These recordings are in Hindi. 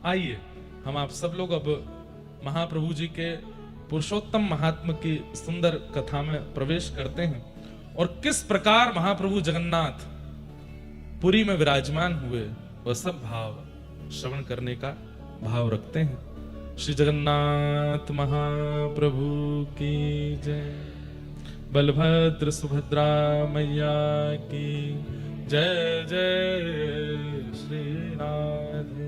आइए हम आप सब लोग अब महाप्रभु जी के पुरुषोत्तम महात्म की सुंदर कथा में प्रवेश करते हैं और किस प्रकार महाप्रभु जगन्नाथ पुरी में विराजमान हुए वह सब भाव श्रवण करने का भाव रखते हैं। श्री जगन्नाथ महाप्रभु की जय। बलभद्र सुभद्रा मैया की जय जय श्री राधे।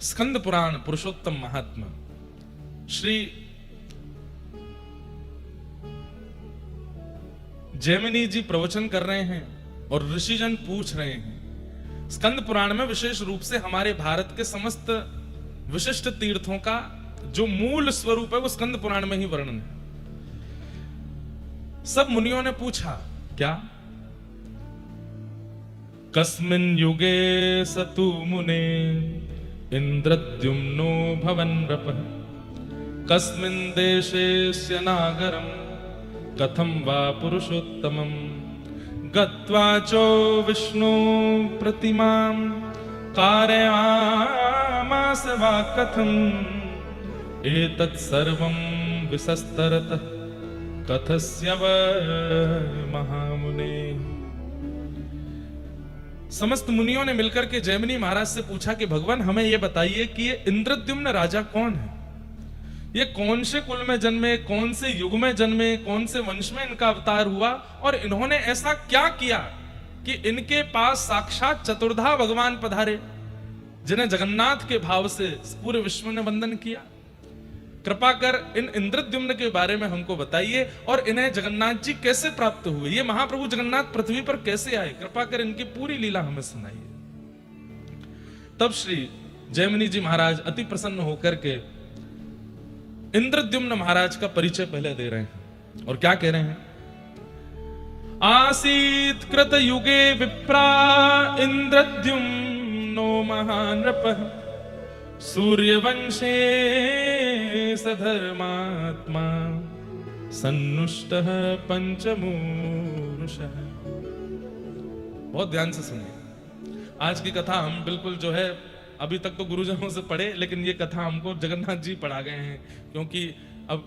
स्कंद पुराण पुरुषोत्तम महात्मा श्री जैमिनी जी प्रवचन कर रहे हैं और ऋषिजन पूछ रहे हैं। स्कंद पुराण में विशेष रूप से हमारे भारत के समस्त विशिष्ट तीर्थों का जो मूल स्वरूप है वो स्कंद पुराण में ही वर्णन है। सब मुनियों ने पूछा क्या? कस्मिन् युगे सतु मुने इंद्रद्युम्नो भवन नृपः कस्मिन् देशेस्य नागरं कथं वा पुरुषोत्तमं गत्वा चो विष्णु प्रतिमां कारयामास वा कथं एतत् सर्वं विसस्तरतः कथस्य वा महामुने। समस्त मुनियों ने मिलकर के जैमिनी महाराज से पूछा कि भगवान हमें यह बताइए कि ये इंद्रद्युम्न राजा कौन है, ये कौन से कुल में जन्मे, कौन से युग में जन्मे, कौन से वंश में इनका अवतार हुआ और इन्होंने ऐसा क्या किया कि इनके पास साक्षात चतुर्धा भगवान पधारे जिन्हें जगन्नाथ के भाव से पूरे विश्व ने वंदन किया। कृपा कर इन इंद्रद्युम्न के बारे में हमको बताइए और इन्हें जगन्नाथ जी कैसे प्राप्त हुए, ये महाप्रभु जगन्नाथ पृथ्वी पर कैसे आए, कृपा कर इनकी पूरी लीला हमें सुनाइए। तब श्री जैमिनी जी महाराज अति प्रसन्न होकर के इंद्रद्युम्न महाराज का परिचय पहले दे रहे हैं और क्या कह रहे हैं? आसीत कृत युगे विप्रा इंद्रद्युम्नो महानृपः सूर्यवंशे सधर्मात्मा सन्नुष्टः पंचमूरुषः। बहुत ध्यान से सुनिए। आज की कथा हम बिल्कुल जो है अभी तक तो गुरुजनों से पढ़े, लेकिन ये कथा हमको जगन्नाथ जी पढ़ा गए हैं, क्योंकि अब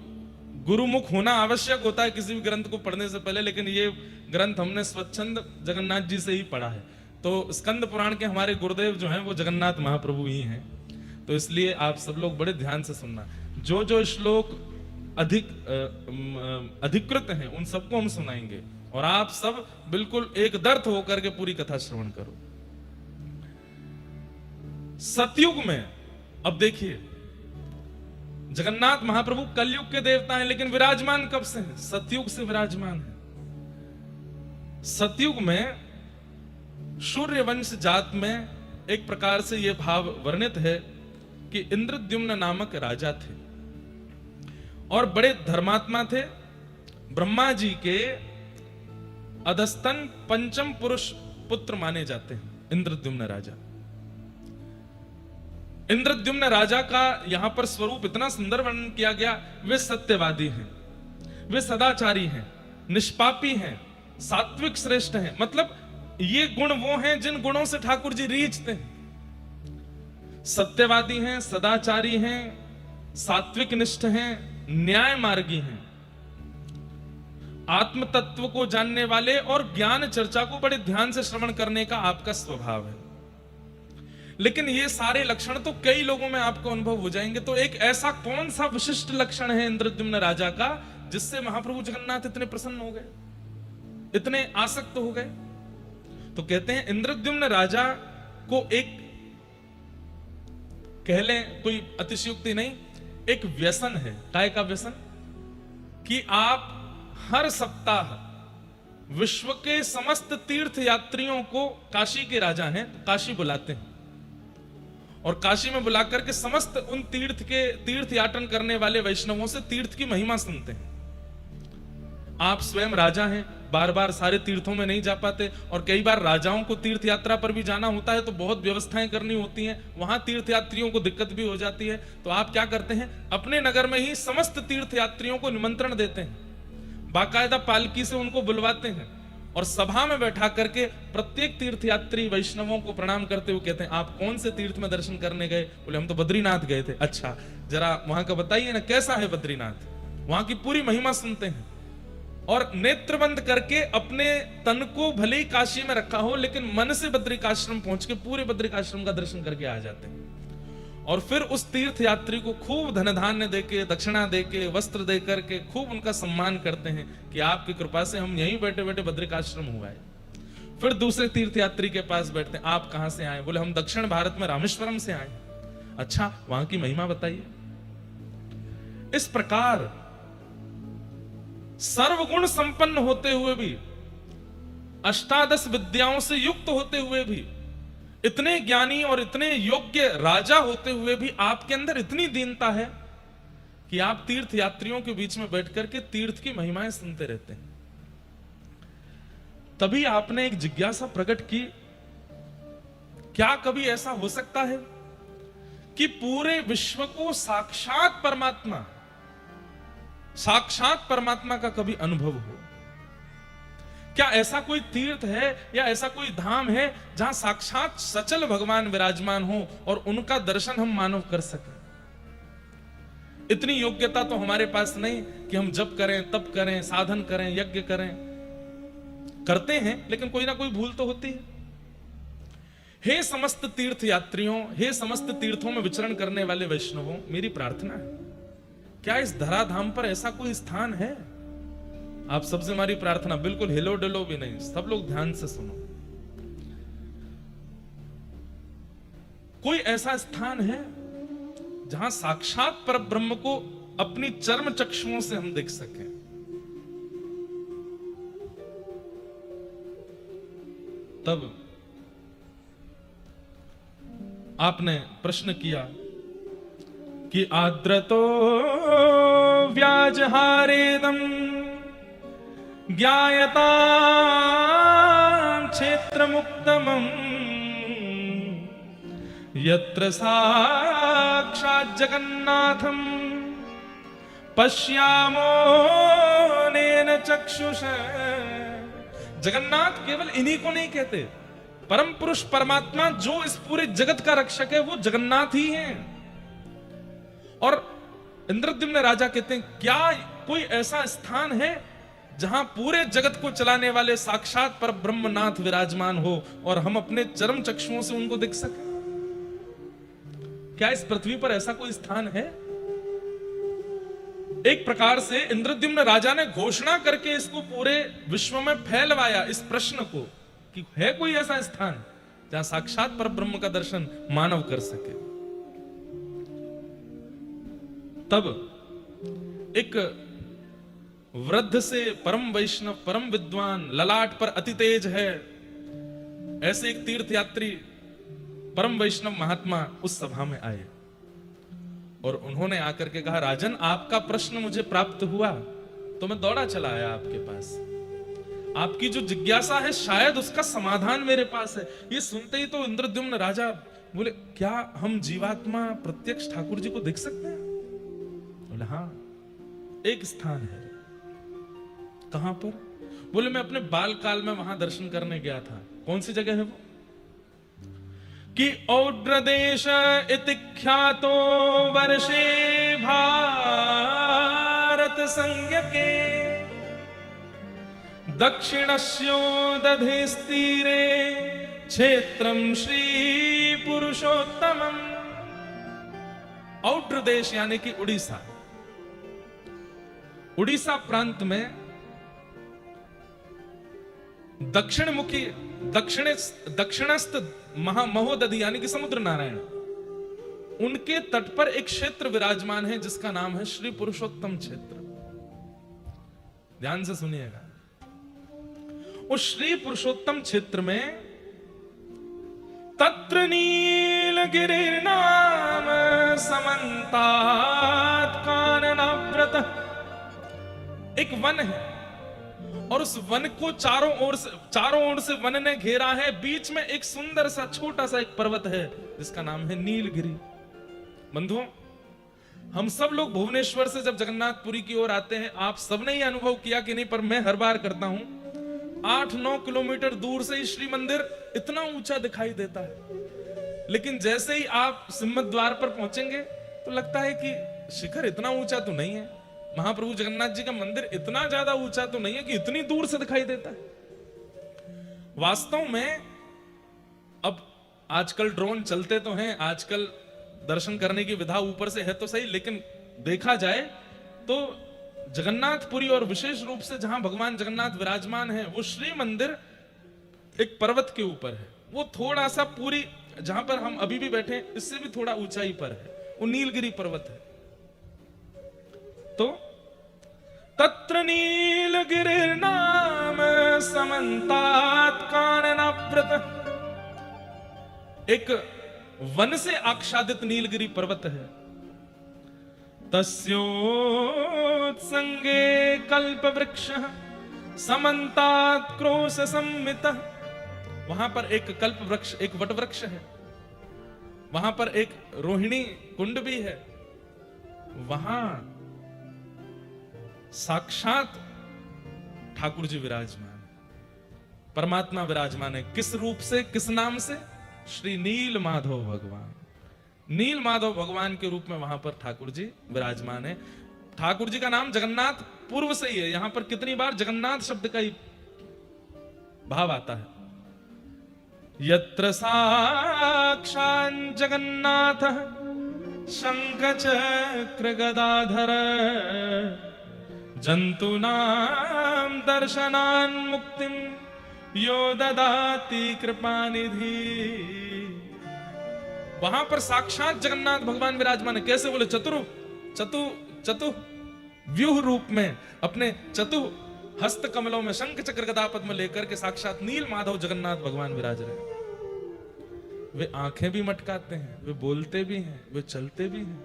गुरुमुख होना आवश्यक होता है किसी भी ग्रंथ को पढ़ने से पहले, लेकिन ये ग्रंथ हमने स्वच्छंद जगन्नाथ जी से ही पढ़ा है। तो स्कंद पुराण के हमारे गुरुदेव जो हैं वो जगन्नाथ महाप्रभु ही हैं, तो इसलिए आप सब लोग बड़े ध्यान से सुनना। जो जो श्लोक अधिकृत हैं उन सबको हम सुनाएंगे और आप सब बिल्कुल एक दर्थ होकर के पूरी कथा श्रवण करो। सतयुग में, अब देखिए, जगन्नाथ महाप्रभु कलयुग के देवता हैं, लेकिन विराजमान कब से हैं? सतयुग से विराजमान है। सतयुग में सूर्यवंश जात में एक प्रकार से यह भाव वर्णित है कि इंद्रद्युम्न नामक राजा थे और बड़े धर्मात्मा थे। ब्रह्मा जी के अधस्तन पंचम पुरुष पुत्र माने जाते हैं इंद्रद्युम्न राजा। इंद्रद्युम्न राजा का यहां पर स्वरूप इतना सुंदर वर्णन किया गया। वे सत्यवादी हैं, वे सदाचारी हैं, निष्पापी हैं, सात्विक श्रेष्ठ हैं। मतलब ये गुण वो हैं जिन गुणों से ठाकुर जी रीझते हैं। सत्यवादी हैं, सदाचारी हैं, सात्विक निष्ठ हैं, न्याय मार्गी हैं, आत्म तत्व को जानने वाले और ज्ञान चर्चा को बड़े ध्यान से श्रवण करने का आपका स्वभाव है। लेकिन ये सारे लक्षण तो कई लोगों में आपको अनुभव हो जाएंगे, तो एक ऐसा कौन सा विशिष्ट लक्षण है इंद्रद्युम्न राजा का जिससे महाप्रभु जगन्नाथ इतने प्रसन्न हो गए, इतने आसक्त हो गए? तो कहते हैं इंद्रद्युम्न राजा को एक, कह लें कोई अतिशयोक्ति नहीं, एक व्यसन है। काय का व्यसन? कि आप हर सप्ताह विश्व के समस्त तीर्थ यात्रियों को, काशी के राजा हैं तो काशी बुलाते हैं और काशी में बुलाकर के समस्त उन तीर्थ याटन करने वाले वैष्णवों से तीर्थ की महिमा सुनते हैं। आप स्वयं राजा हैं, बार बार सारे तीर्थों में नहीं जा पाते और कई बार राजाओं को तीर्थ यात्रा पर भी जाना होता है तो बहुत व्यवस्थाएं करनी होती हैं, वहां तीर्थ यात्रियों को दिक्कत भी हो जाती है। तो आप क्या करते हैं? अपने नगर में ही समस्त तीर्थ यात्रियों को निमंत्रण देते हैं, बाकायदा पालकी से उनको बुलवाते हैं और सभा में बैठा करके प्रत्येक तीर्थयात्री वैष्णवों को प्रणाम करते हुए कहते हैं, आप कौन से तीर्थ में दर्शन करने गए? बोले हम तो बद्रीनाथ गए थे। अच्छा, जरा वहां का बताइए ना, कैसा है बद्रीनाथ? वहां की पूरी महिमा सुनते हैं और नेत्र बंद करके अपने तन को भले ही काशी में रखा हो, लेकिन मन से बद्रिकाश्रम पहुंच के पूरे बद्रिकाश्रम का दर्शन करके आ जाते हैं। और फिर उस तीर्थ यात्री को खूब धन धान्य देके, दक्षिणा देके, वस्त्र दे करके खूब उनका सम्मान करते हैं कि आपकी कृपा से हम यहीं बैठे बैठे बद्रिकाश्रम हुआ है। फिर दूसरे तीर्थ यात्री के पास बैठते हैं, आप कहां से आए? बोले हम दक्षिण भारत में रामेश्वरम से आए। अच्छा, वहां की महिमा बताइए। इस प्रकार सर्वगुण संपन्न होते हुए भी, अष्टादश विद्याओं से युक्त होते हुए भी, इतने ज्ञानी और इतने योग्य राजा होते हुए भी आपके अंदर इतनी दीनता है कि आप तीर्थ यात्रियों के बीच में बैठकर के तीर्थ की महिमाएं सुनते रहते हैं। तभी आपने एक जिज्ञासा प्रकट की, क्या कभी ऐसा हो सकता है कि पूरे विश्व को साक्षात परमात्मा का कभी अनुभव हो? क्या ऐसा कोई तीर्थ है या ऐसा कोई धाम है जहां साक्षात सचल भगवान विराजमान हो और उनका दर्शन हम मानव कर सकें? इतनी योग्यता तो हमारे पास नहीं कि हम जप करें, तप करें, साधन करें, यज्ञ करें। करते हैं, लेकिन कोई ना कोई भूल तो होती है। हे समस्त तीर्थ यात्रियों, हे समस्त तीर्थों में विचरण करने वाले वैष्णवों, मेरी प्रार्थना है, क्या इस धराधाम पर ऐसा कोई स्थान है? आप सबसे हमारी प्रार्थना, बिल्कुल हिलो डलो भी नहीं, सब लोग ध्यान से सुनो। कोई ऐसा स्थान है जहां साक्षात पर ब्रह्म को अपनी चर्म चक्षुओं से हम देख सकें? तब आपने प्रश्न किया कि आद्रतो व्याजहारेदम ज्ञायता क्षेत्र मुक्तमं यत्र साक्षात् जगन्नाथं पश्यामो नेन चक्षुषा। जगन्नाथ केवल इन्हीं को नहीं कहते, परम पुरुष परमात्मा जो इस पूरे जगत का रक्षक है वो जगन्नाथ ही है। और इंद्रद्युम्न राजा कहते हैं, क्या कोई ऐसा स्थान है जहां पूरे जगत को चलाने वाले साक्षात पर ब्रह्मनाथ विराजमान हो और हम अपने चरम चक्षुओं से उनको देख सकें? क्या इस पृथ्वी पर ऐसा कोई स्थान है? एक प्रकार से इंद्रद्युम्न राजा ने घोषणा करके इसको पूरे विश्व में फैलवाया, इस प्रश्न को, कि है कोई ऐसा स्थान जहां साक्षात पर ब्रह्म का दर्शन मानव कर सके। तब एक वृद्ध से परम वैष्णव, परम विद्वान, ललाट पर अति तेज है, ऐसे एक तीर्थ यात्री परम वैष्णव महात्मा उस सभा में आए और उन्होंने आकर के कहा, राजन, आपका प्रश्न मुझे प्राप्त हुआ तो मैं दौड़ा चला आया आपके पास। आपकी जो जिज्ञासा है शायद उसका समाधान मेरे पास है। ये सुनते ही तो इंद्रद्युम्न राजा बोले, क्या हम जीवात्मा प्रत्यक्ष ठाकुर जी को देख सकते हैं? बोले हाँ, एक स्थान है। कहां पर? बोले मैं अपने बाल काल में वहां दर्शन करने गया था। कौन सी जगह है वो? कि औड्र देश इति ख्यातो वर्षे भारत संज्ञके दक्षिणस्यो दधेस्तीरे क्षेत्रम श्री पुरुषोत्तमम। औड्र देश यानी कि उड़ीसा। उड़ीसा प्रांत में दक्षिण मुखी दक्षिणस्थ महोदधि यानी कि समुद्र नारायण, उनके तट पर एक क्षेत्र विराजमान है जिसका नाम है श्री पुरुषोत्तम क्षेत्र। ध्यान से सुनिएगा। उस श्री पुरुषोत्तम क्षेत्र में तत्र नीलगिरि नाम समन्तात काननाव्रत एक वन है और उस वन को चारों ओर से वन ने घेरा है। बीच में एक सुंदर सा छोटा सा एक पर्वत है जिसका नाम है नीलगिरि। बंधुओं, हम सब लोग भुवनेश्वर से जब जगन्नाथपुरी की ओर आते हैं, आप सबने ये अनुभव किया कि नहीं, पर मैं हर बार करता हूं, 8-9 किलोमीटर दूर से ही श्री मंदिर इतना ऊंचा दिखाई देता है, लेकिन जैसे ही आप सिम्मत द्वार पर पहुंचेंगे तो लगता है कि शिखर इतना ऊंचा तो नहीं है, महाप्रभु जगन्नाथ जी का मंदिर इतना ज्यादा ऊंचा तो नहीं है कि इतनी दूर से दिखाई देता है। वास्तव में अब आजकल ड्रोन चलते तो हैं, आजकल दर्शन करने की विधा ऊपर से है तो सही, लेकिन देखा जाए तो जगन्नाथपुरी और विशेष रूप से जहां भगवान जगन्नाथ विराजमान है, वो श्री मंदिर एक पर्वत के ऊपर है। वो थोड़ा सा पूरी जहां पर हम अभी भी बैठे हैं इससे भी थोड़ा ऊंचाई पर है, वो नीलगिरी पर्वत है। तो तत्र नीलगिरिर्नाम समन्तात काननाव्रत, एक वन से आच्छादित नीलगिरी पर्वत है। तस्योत्संगे कल्प वृक्ष समन्तात क्रोश सम्मितः, वहां पर एक कल्प वृक्ष, एक वट वृक्ष है, वहां पर एक रोहिणी कुंड भी है, वहां साक्षात ठाकुर जी विराजमान, परमात्मा विराजमान है। किस रूप से, किस नाम से? श्री नील माधव भगवान, नील माधव भगवान के रूप में वहां पर ठाकुर जी विराजमान है। ठाकुर जी का नाम जगन्नाथ पूर्व से ही है, यहां पर कितनी बार जगन्नाथ शब्द का ही भाव आता है। यत्र साक्षात् जगन्नाथ शंख चक्र गदाधर जंतूनां दर्शनान् मुक्तिं यो ददाति कृपानिधि, वहां पर साक्षात जगन्नाथ भगवान विराजमान है। कैसे? बोले चतु व्यूह रूप में, अपने चतु हस्त कमलों में शंख चक्र गदा पद्म लेकर के साक्षात नील माधव जगन्नाथ भगवान विराज रहे हैं। वे आंखें भी मटकाते हैं, वे बोलते भी हैं, वे चलते भी हैं,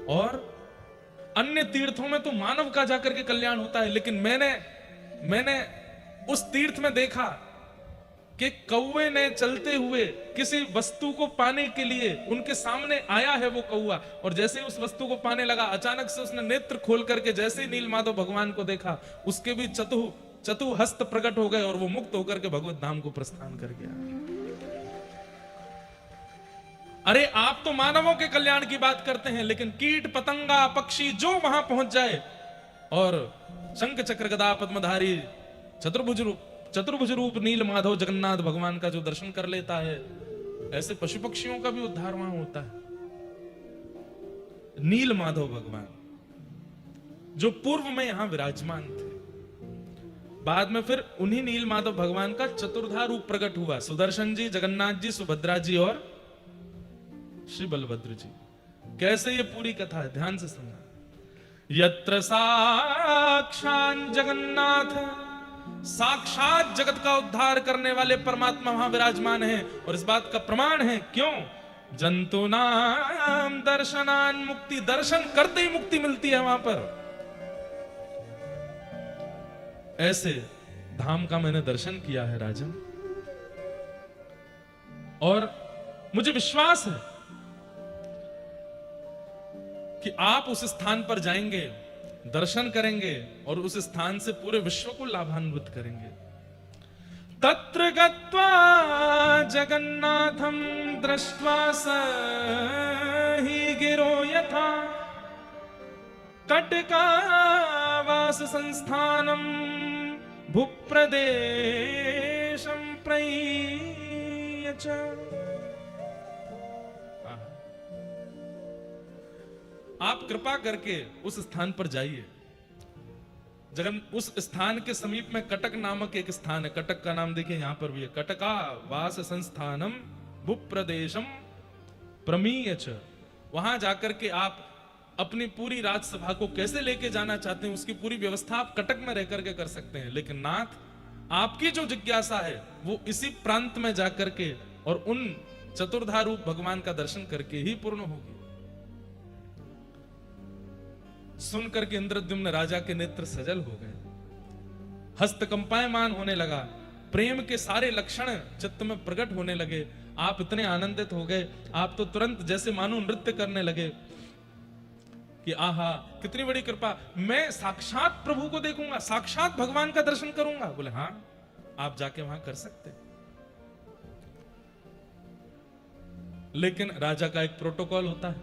और अन्य तीर्थों में तो मानव का जाकर के कल्याण होता है, लेकिन मैंने उस तीर्थ में देखा कि कौवे ने चलते हुए किसी वस्तु को पाने के लिए उनके सामने आया है वो कौवा, और जैसे ही उस वस्तु को पाने लगा, अचानक से उसने नेत्र खोल करके जैसे ही नील माधव भगवान को देखा, उसके भी चतु हस्त प्रकट हो गए और वो मुक्त होकर के भगवत धाम को प्रस्थान कर गया। अरे आप तो मानवों के कल्याण की बात करते हैं, लेकिन कीट पतंगा पक्षी जो वहां पहुंच जाए और शंख चक्र गदा पद्मधारी चतुर्भुज रूप नील माधव जगन्नाथ भगवान का जो दर्शन कर लेता है, ऐसे पशु पक्षियों का भी उद्धार वहां होता है। नील माधव भगवान जो पूर्व में यहां विराजमान थे, बाद में फिर उन्हीं नील माधव भगवान का चतुर्धा रूप प्रकट हुआ, सुदर्शन जी, जगन्नाथ जी, सुभद्रा जी और श्री बलभद्र जी। कैसे? ये पूरी कथा है, ध्यान से सुनना। यत्र साक्षात् जगन्नाथ, साक्षात जगत का उद्धार करने वाले परमात्मा वहां विराजमान है, और इस बात का प्रमाण है। क्यों? जंतूनां दर्शनान् मुक्ति, दर्शन करते ही मुक्ति मिलती है वहां पर। ऐसे धाम का मैंने दर्शन किया है राजन, और मुझे विश्वास है कि आप उस स्थान पर जाएंगे, दर्शन करेंगे और उस स्थान से पूरे विश्व को लाभान्वित करेंगे। तत्र गत्वा जगन्नाथं दृष्ट्वा स हि गिरो यथा कटकावास संस्थानं भूप्रदेशं प्रयच्छ। आप कृपा करके उस स्थान पर जाइए। उस स्थान के समीप में कटक नामक एक स्थान है, कटक का नाम देखिए यहां पर भी है, कटका वास संस्थानम भूप्रदेशम प्रमीयच। वहां जाकर के आप अपनी पूरी राजसभा को कैसे लेके जाना चाहते हैं, उसकी पूरी व्यवस्था आप कटक में रह करके कर सकते हैं। लेकिन नाथ, आपकी जो जिज्ञासा है वो इसी प्रांत में जाकर के और उन चतुर्धा रूप भगवान का दर्शन करके ही पूर्ण होगी। सुनकर के इंद्रद्युम्न राजा के नेत्र सजल हो गए, हस्त कंपायमान होने लगा, प्रेम के सारे लक्षण चित्त में प्रकट होने लगे। आप इतने आनंदित हो गए, आप तो तुरंत जैसे मानो नृत्य करने लगे। कि आहा कितनी बड़ी कृपा, मैं साक्षात प्रभु को देखूंगा, साक्षात भगवान का दर्शन करूंगा। बोले हाँ, आप जाके वहां कर सकते। लेकिन राजा का एक प्रोटोकॉल होता है,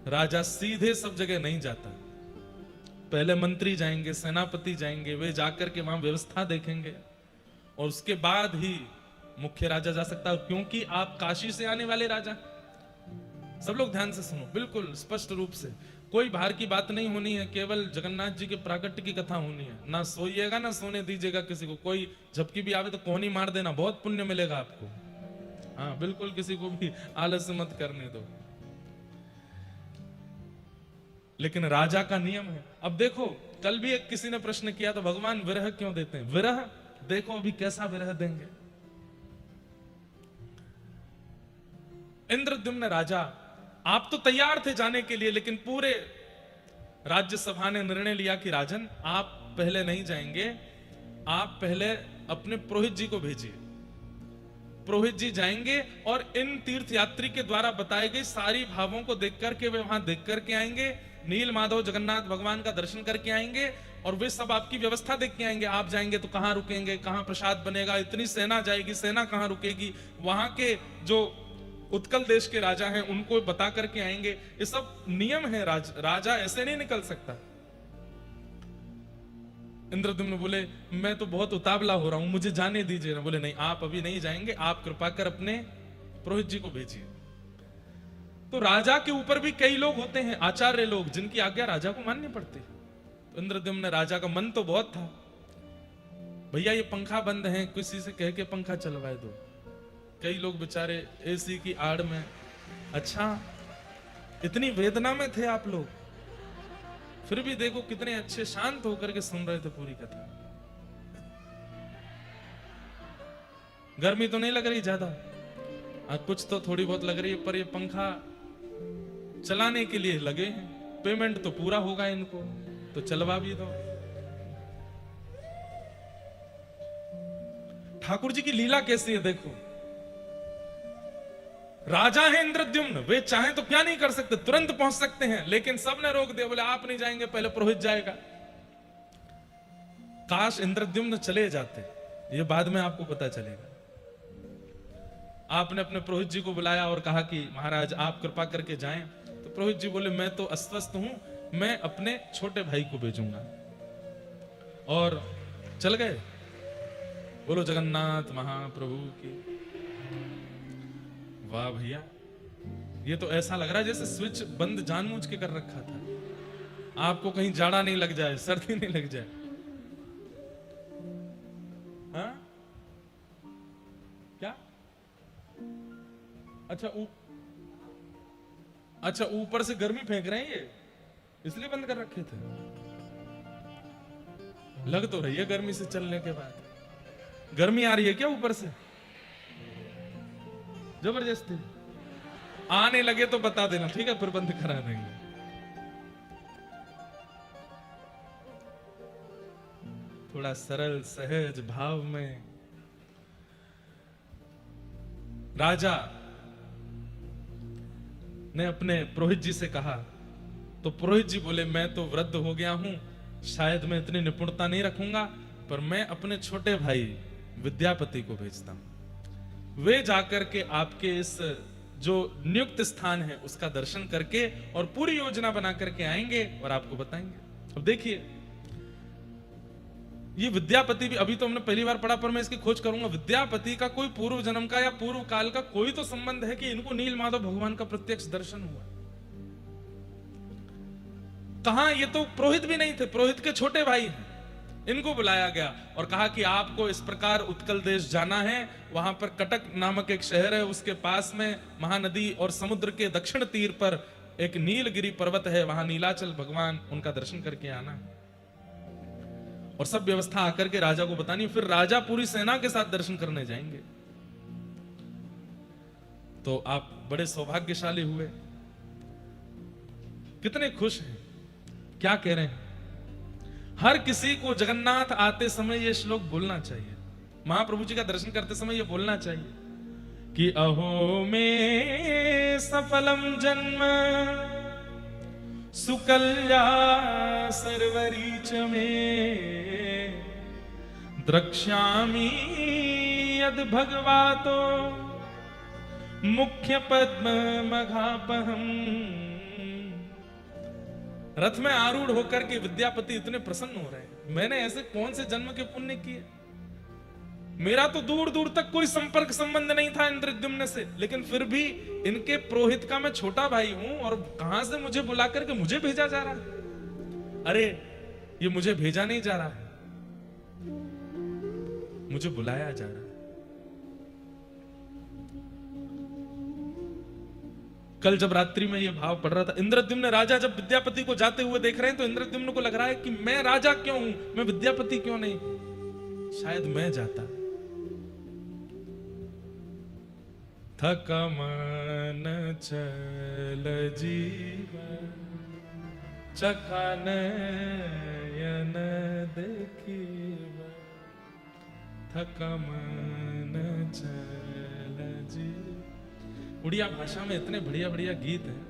राजा सीधे सब जगह नहीं जाता। पहले मंत्री जाएंगे, सेनापति जाएंगे, वे जाकर के वहां व्यवस्था देखेंगे और उसके बाद ही मुख्य राजा जा सकता है। क्योंकि आप काशी से आने वाले राजा, सब लोग ध्यान से सुनो, बिल्कुल स्पष्ट रूप से, कोई बाहर की बात नहीं होनी है, केवल जगन्नाथ जी के प्राकट्य की कथा होनी है। ना सोइएगा ना सोने दीजिएगा किसी को, कोई झपकी भी आवे तो कोहनी मार देना, बहुत पुण्य मिलेगा आपको। हाँ बिल्कुल, किसी को भी आलस्य मत करने दो। लेकिन राजा का नियम है। अब देखो, कल भी एक किसी ने प्रश्न किया तो भगवान विरह क्यों देते हैं? विरह देखो अभी कैसा विरह देंगे। इंद्रद्युम्न राजा, आप तो तैयार थे जाने के लिए, लेकिन पूरे राज्यसभा ने निर्णय लिया कि राजन आप पहले नहीं जाएंगे, आप पहले अपने पुरोहित जी को भेजिए। पुरोहित जी जाएंगे और इन तीर्थयात्री के द्वारा बताई गई सारी भावों को देख करके वे वहां देख करके आएंगे, नील माधव जगन्नाथ भगवान का दर्शन करके आएंगे और वे सब आपकी व्यवस्था देख के आएंगे। आप जाएंगे तो कहां रुकेंगे, कहां प्रसाद बनेगा, इतनी सेना जाएगी, सेना कहां रुकेगी, वहां के जो उत्कल देश के राजा हैं उनको बता करके आएंगे। ये सब नियम है, राजा ऐसे नहीं निकल सकता। इंद्रद्युम्न बोले मैं तो बहुत उतावला हो रहा हूं, मुझे जाने दीजिए ना। बोले नहीं, आप अभी नहीं जाएंगे, आप कृपा कर अपने पुरोहित जी को भेजिए। तो राजा के ऊपर भी कई लोग होते हैं, आचार्य लोग, जिनकी आज्ञा राजा को माननी पड़ती। तो इंद्रद्युम्न राजा का मन तो बहुत था, भैया ये पंखा बंद है, किसी से कह के पंखा चलवाए दो। कई लोग बेचारे एसी की आड़ में, अच्छा इतनी वेदना में थे आप लोग, फिर भी देखो कितने अच्छे शांत होकर के सुन रहे थे पूरी कथा। गर्मी तो नहीं लग रही ज्यादा, कुछ तो थोड़ी बहुत लग रही है, पर ये पंखा चलाने के लिए लगे हैं, पेमेंट तो पूरा होगा इनको, तो चलवा भी दो। ठाकुर जी की लीला कैसी है देखो। राजा है इंद्रद्युम्न, वे चाहें तो क्या नहीं कर सकते, तुरंत पहुंच सकते हैं, लेकिन सबने रोक दिया। बोले आप नहीं जाएंगे, पहले पुरोहित जाएगा। काश इंद्रद्युम्न चले जाते, ये बाद में आपको पता चलेगा। आपने अपने पुरोहित जी को बुलाया और कहा कि महाराज आप कृपा करके जाएं। तो पुरोहित जी बोले मैं तो अस्वस्थ हूं, मैं अपने छोटे भाई को भेजूंगा। और चल गए। बोलो जगन्नाथ महाप्रभु की। वाह भैया, ये तो ऐसा लग रहा है जैसे स्विच बंद जानबूझ के कर रखा था, आपको कहीं जाड़ा नहीं लग जाए, सर्दी नहीं लग जाए। हाँ क्या? अच्छा ऊपर से गर्मी फेंक रहे हैं ये, इसलिए बंद कर रखे थे। लग तो रही है गर्मी से चलने के बाद। गर्मी आ रही है क्या ऊपर से? जबरदस्ती आने लगे तो बता देना, ठीक है, फिर बंद करा देंगे। थोड़ा सरल सहज भाव में राजा ने अपने पुरोहित जी से कहा। तो पुरोहित जी बोले मैं तो वृद्ध हो गया हूं, शायद मैं इतनी निपुणता नहीं रखूंगा, पर मैं अपने छोटे भाई विद्यापति को भेजता हूं। वे जाकर के आपके इस जो नियुक्त स्थान है उसका दर्शन करके और पूरी योजना बना करके आएंगे और आपको बताएंगे। अब देखिए ये विद्यापति भी, अभी तो हमने पहली बार पढ़ा, पर मैं इसकी खोज करूंगा। विद्यापति का कोई पूर्व जन्म का या पूर्व काल का कोई तो संबंध है कि इनको नील माधव भगवान का प्रत्यक्ष दर्शन हुआ? कहां? ये तो पुरोहित भी नहीं थे, पुरोहित के छोटे भाई हैं। इनको बुलाया गया और कहा कि आपको इस प्रकार उत्कल देश जाना है, वहां पर कटक नामक एक शहर है, उसके पास में महानदी और समुद्र के दक्षिण तीर पर एक नीलगिरी पर्वत है, वहां नीलाचल भगवान, उनका दर्शन करके आना है। और सब व्यवस्था आकर के राजा को बतानी, फिर राजा पूरी सेना के साथ दर्शन करने जाएंगे। तो आप बड़े सौभाग्यशाली हुए, कितने खुश हैं, क्या कह रहे हैं। हर किसी को जगन्नाथ आते समय ये श्लोक बोलना चाहिए, महाप्रभु जी का दर्शन करते समय ये बोलना चाहिए कि अहो में सफलम जन्म सुकल्या सर्वरी च मे द्रक्ष्यामि यद भगवातो मुख्य पद्म मघापहम। रथ में आरूढ़ होकर के विद्यापति इतने प्रसन्न हो रहे हैं, मैंने ऐसे कौन से जन्म के पुण्य किए। मेरा तो दूर दूर तक कोई संपर्क संबंध नहीं था इंद्रद्युम्न से, लेकिन फिर भी इनके पुरोहित का मैं छोटा भाई हूं और कहां से मुझे बुला करके मुझे भेजा जा रहा है। अरे ये मुझे भेजा नहीं जा रहा है, मुझे बुलाया जा रहा है। कल जब रात्रि में ये भाव पड़ रहा था, इंद्रद्युम्न राजा जब विद्यापति को जाते हुए देख रहे हैं तो इंद्रद्युम्न को लग रहा है कि मैं राजा क्यों हूं, मैं विद्यापति क्यों नहीं, शायद मैं जाता। थका मन चल जीव चखा नयन देखीव, थका मन चल जीव। उड़िया भाषा में इतने बढ़िया बढ़िया गीत हैं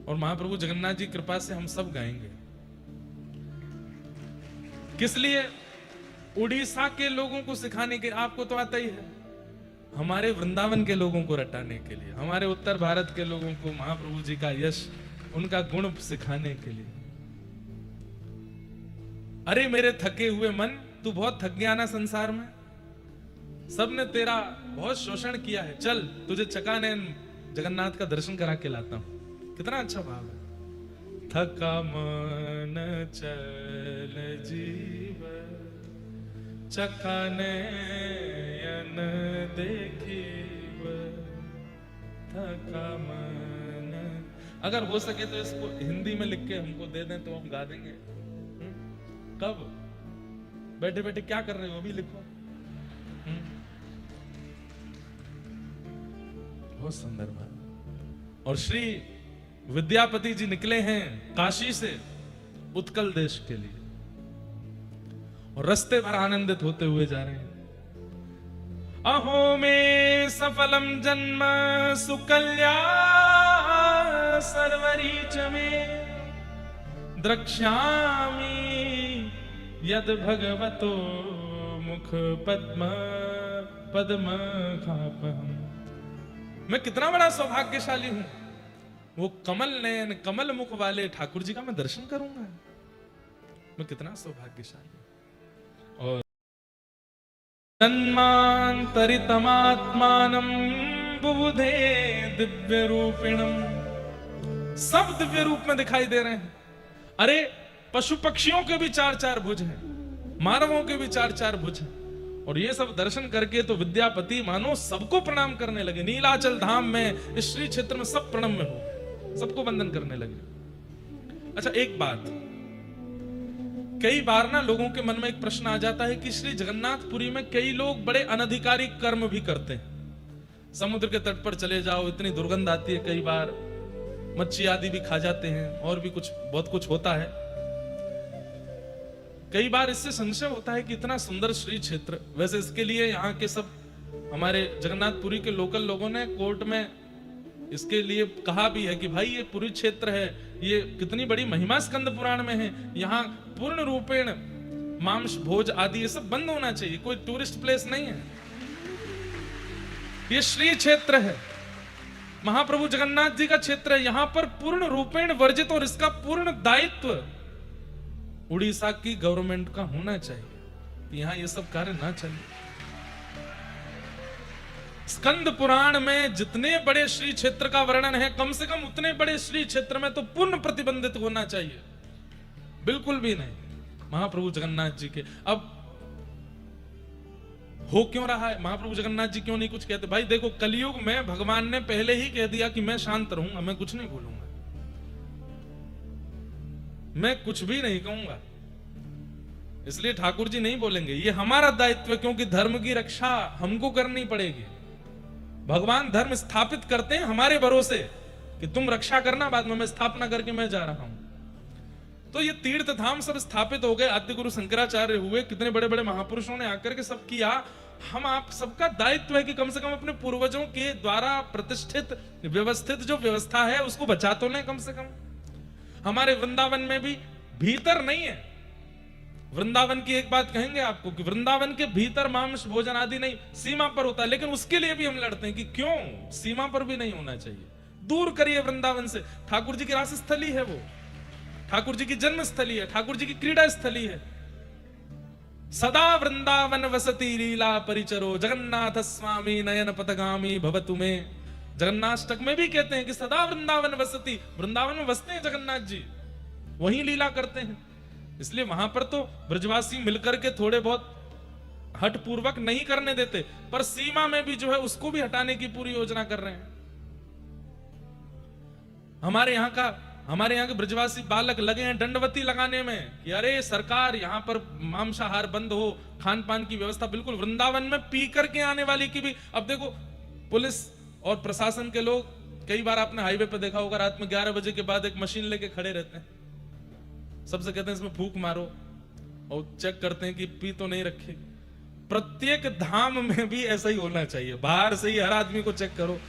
और महाप्रभु जगन्नाथ जी कृपा से हम सब गाएंगे। किस लिए? उड़ीसा के लोगों को सिखाने के, आपको तो आता ही है, हमारे वृंदावन के लोगों को रटाने के लिए, हमारे उत्तर भारत के लोगों को महाप्रभु जी का यश, उनका गुण सिखाने के लिए। अरे मेरे थके हुए मन, तू बहुत थक गया ना संसार में, सबने तेरा बहुत शोषण किया है, चल तुझे चकानयन जगन्नाथ का दर्शन करा के लाता हूं। कितना अच्छा भाव है। थका मन चल जीव चकानयन देखीव, थका मन। अगर हो सके तो इसको हिंदी में लिख के हमको दे दें तो हम गा देंगे। कब? बैठे बैठे क्या कर रहे हो, अभी लिखो। बहुत सुंदर बात। और श्री विद्यापति जी निकले हैं काशी से उत्कल देश के लिए और रास्ते भर आनंदित होते हुए जा रहे हैं। अहो में सफलम जन्म सुकल्या सर्वरी च मे द्रक्ष्यामि यद भगवतो मुख पद्म पद्म खापहम। मैं कितना बड़ा सौभाग्यशाली हूं, वो कमल नयन कमल मुख वाले ठाकुर जी का मैं दर्शन करूंगा। मैं कितना सौभाग्यशाली। और जन्मांतरितमात्मानं बुबुधे दिव्य रूपिणम, सब दिव्य रूप में दिखाई दे रहे हैं। अरे पशु पक्षियों के भी चार चार भुज हैं, मानवों के भी चार चार भुज हैं। और ये सब दर्शन करके तो विद्यापति मानो सबको प्रणाम करने लगे। नीलाचल धाम में, इस श्री क्षेत्र में सब प्रणम में हो, सबको वंदन करने लगे। अच्छा एक बात, कई बार ना लोगों के मन में एक प्रश्न आ जाता है कि श्री जगन्नाथपुरी में कई लोग बड़े अनधिकारी कर्म भी करते हैं। समुद्र के तट पर चले जाओ, इतनी दुर्गंध आती है, कई बार मच्छी आदि भी खा जाते हैं और भी कुछ बहुत कुछ होता है। कई बार इससे संशय होता है कि इतना सुंदर श्री क्षेत्र, वैसे इसके लिए यहाँ के सब हमारे जगन्नाथपुरी के लोकल लोगों ने कोर्ट में इसके लिए कहा भी है कि भाई ये पुरी क्षेत्र है, ये कितनी बड़ी महिमा स्कंद पुराण में है, यहाँ पूर्ण रूपेण मांस भोज आदि ये सब बंद होना चाहिए, कोई टूरिस्ट प्लेस नहीं है, ये श्री क्षेत्र है, महाप्रभु जगन्नाथ जी का क्षेत्र है, यहाँ पर पूर्ण रूपेण वर्जित और इसका पूर्ण दायित्व उड़ीसा की गवर्नमेंट का होना चाहिए। यहाँ ये सब कार्य ना चले। स्कंद पुराण में जितने बड़े श्री क्षेत्र का वर्णन है, कम से कम उतने बड़े श्री क्षेत्र में तो पूर्ण प्रतिबंधित होना चाहिए, बिल्कुल भी नहीं महाप्रभु जगन्नाथ जी के। अब हो क्यों रहा है, महाप्रभु जगन्नाथ जी क्यों नहीं कुछ कहते? भाई देखो, कलयुग में भगवान ने पहले ही कह दिया कि मैं शांत रहूंगा, मैं कुछ नहीं बोलूंगा, मैं कुछ भी नहीं कहूंगा, इसलिए ठाकुर जी नहीं बोलेंगे। ये हमारा दायित्व है, क्योंकि धर्म की रक्षा हमको करनी पड़ेगी। भगवान धर्म स्थापित करते हैं हमारे भरोसे कि तुम रक्षा करना, बाद में मैं स्थापना करके मैं जा रहा हूं। तो ये तीर्थ धाम सब स्थापित हो गए, आद्य गुरु शंकराचार्य हुए, कितने बड़े बड़े महापुरुषों ने आकर के सब किया। हम आप सबका दायित्व है कि कम से कम अपने पूर्वजों के द्वारा प्रतिष्ठित व्यवस्थित जो व्यवस्था है उसको बचा तो लें कम से कम। हमारे वृंदावन में भी भीतर नहीं है। वृंदावन की एक बात कहेंगे आपको कि वृंदावन के भीतर मांस भोजन आदि नहीं, सीमा पर होता है, लेकिन उसके लिए भी हम लड़ते हैं कि क्यों सीमा पर भी नहीं होना चाहिए। दूर करिए वृंदावन से। ठाकुर जी की रास स्थली है वो, ठाकुर जी की जन्म स्थली है, ठाकुर जी की क्रीड़ा स्थली है। सदा वृंदावन वसती लीला परिचरो जगन्नाथ स्वामी नयन पथगामी भवतु में। जगन्नाष्टक में भी कहते हैं कि सदा वृंदावन वसती, वृंदावन में बसते हैं जगन्नाथ जी, वहीं लीला करते हैं। इसलिए वहां पर तो ब्रजवासी मिलकर के थोड़े बहुत हट पूर्वक नहीं करने देते, पर सीमा में भी जो है उसको भी हटाने की पूरी योजना कर रहे हैं। हमारे यहाँ के ब्रजवासी बालक लगे हैं दंडवती लगाने में कि अरे सरकार यहाँ पर मांसाहार बंद हो, खान पान की व्यवस्था बिल्कुल। वृंदावन में पी करके आने वाली की भी, अब देखो पुलिस और प्रशासन के लोग, कई बार आपने हाईवे पे देखा होगा, रात में 11 बजे के बाद एक मशीन लेके खड़े रहते हैं, सबसे कहते हैं इसमें फूंक मारो और चेक करते हैं कि पी तो नहीं रखे। प्रत्येक धाम में भी ऐसा ही होना चाहिए, बाहर से ही हर आदमी को चेक करो,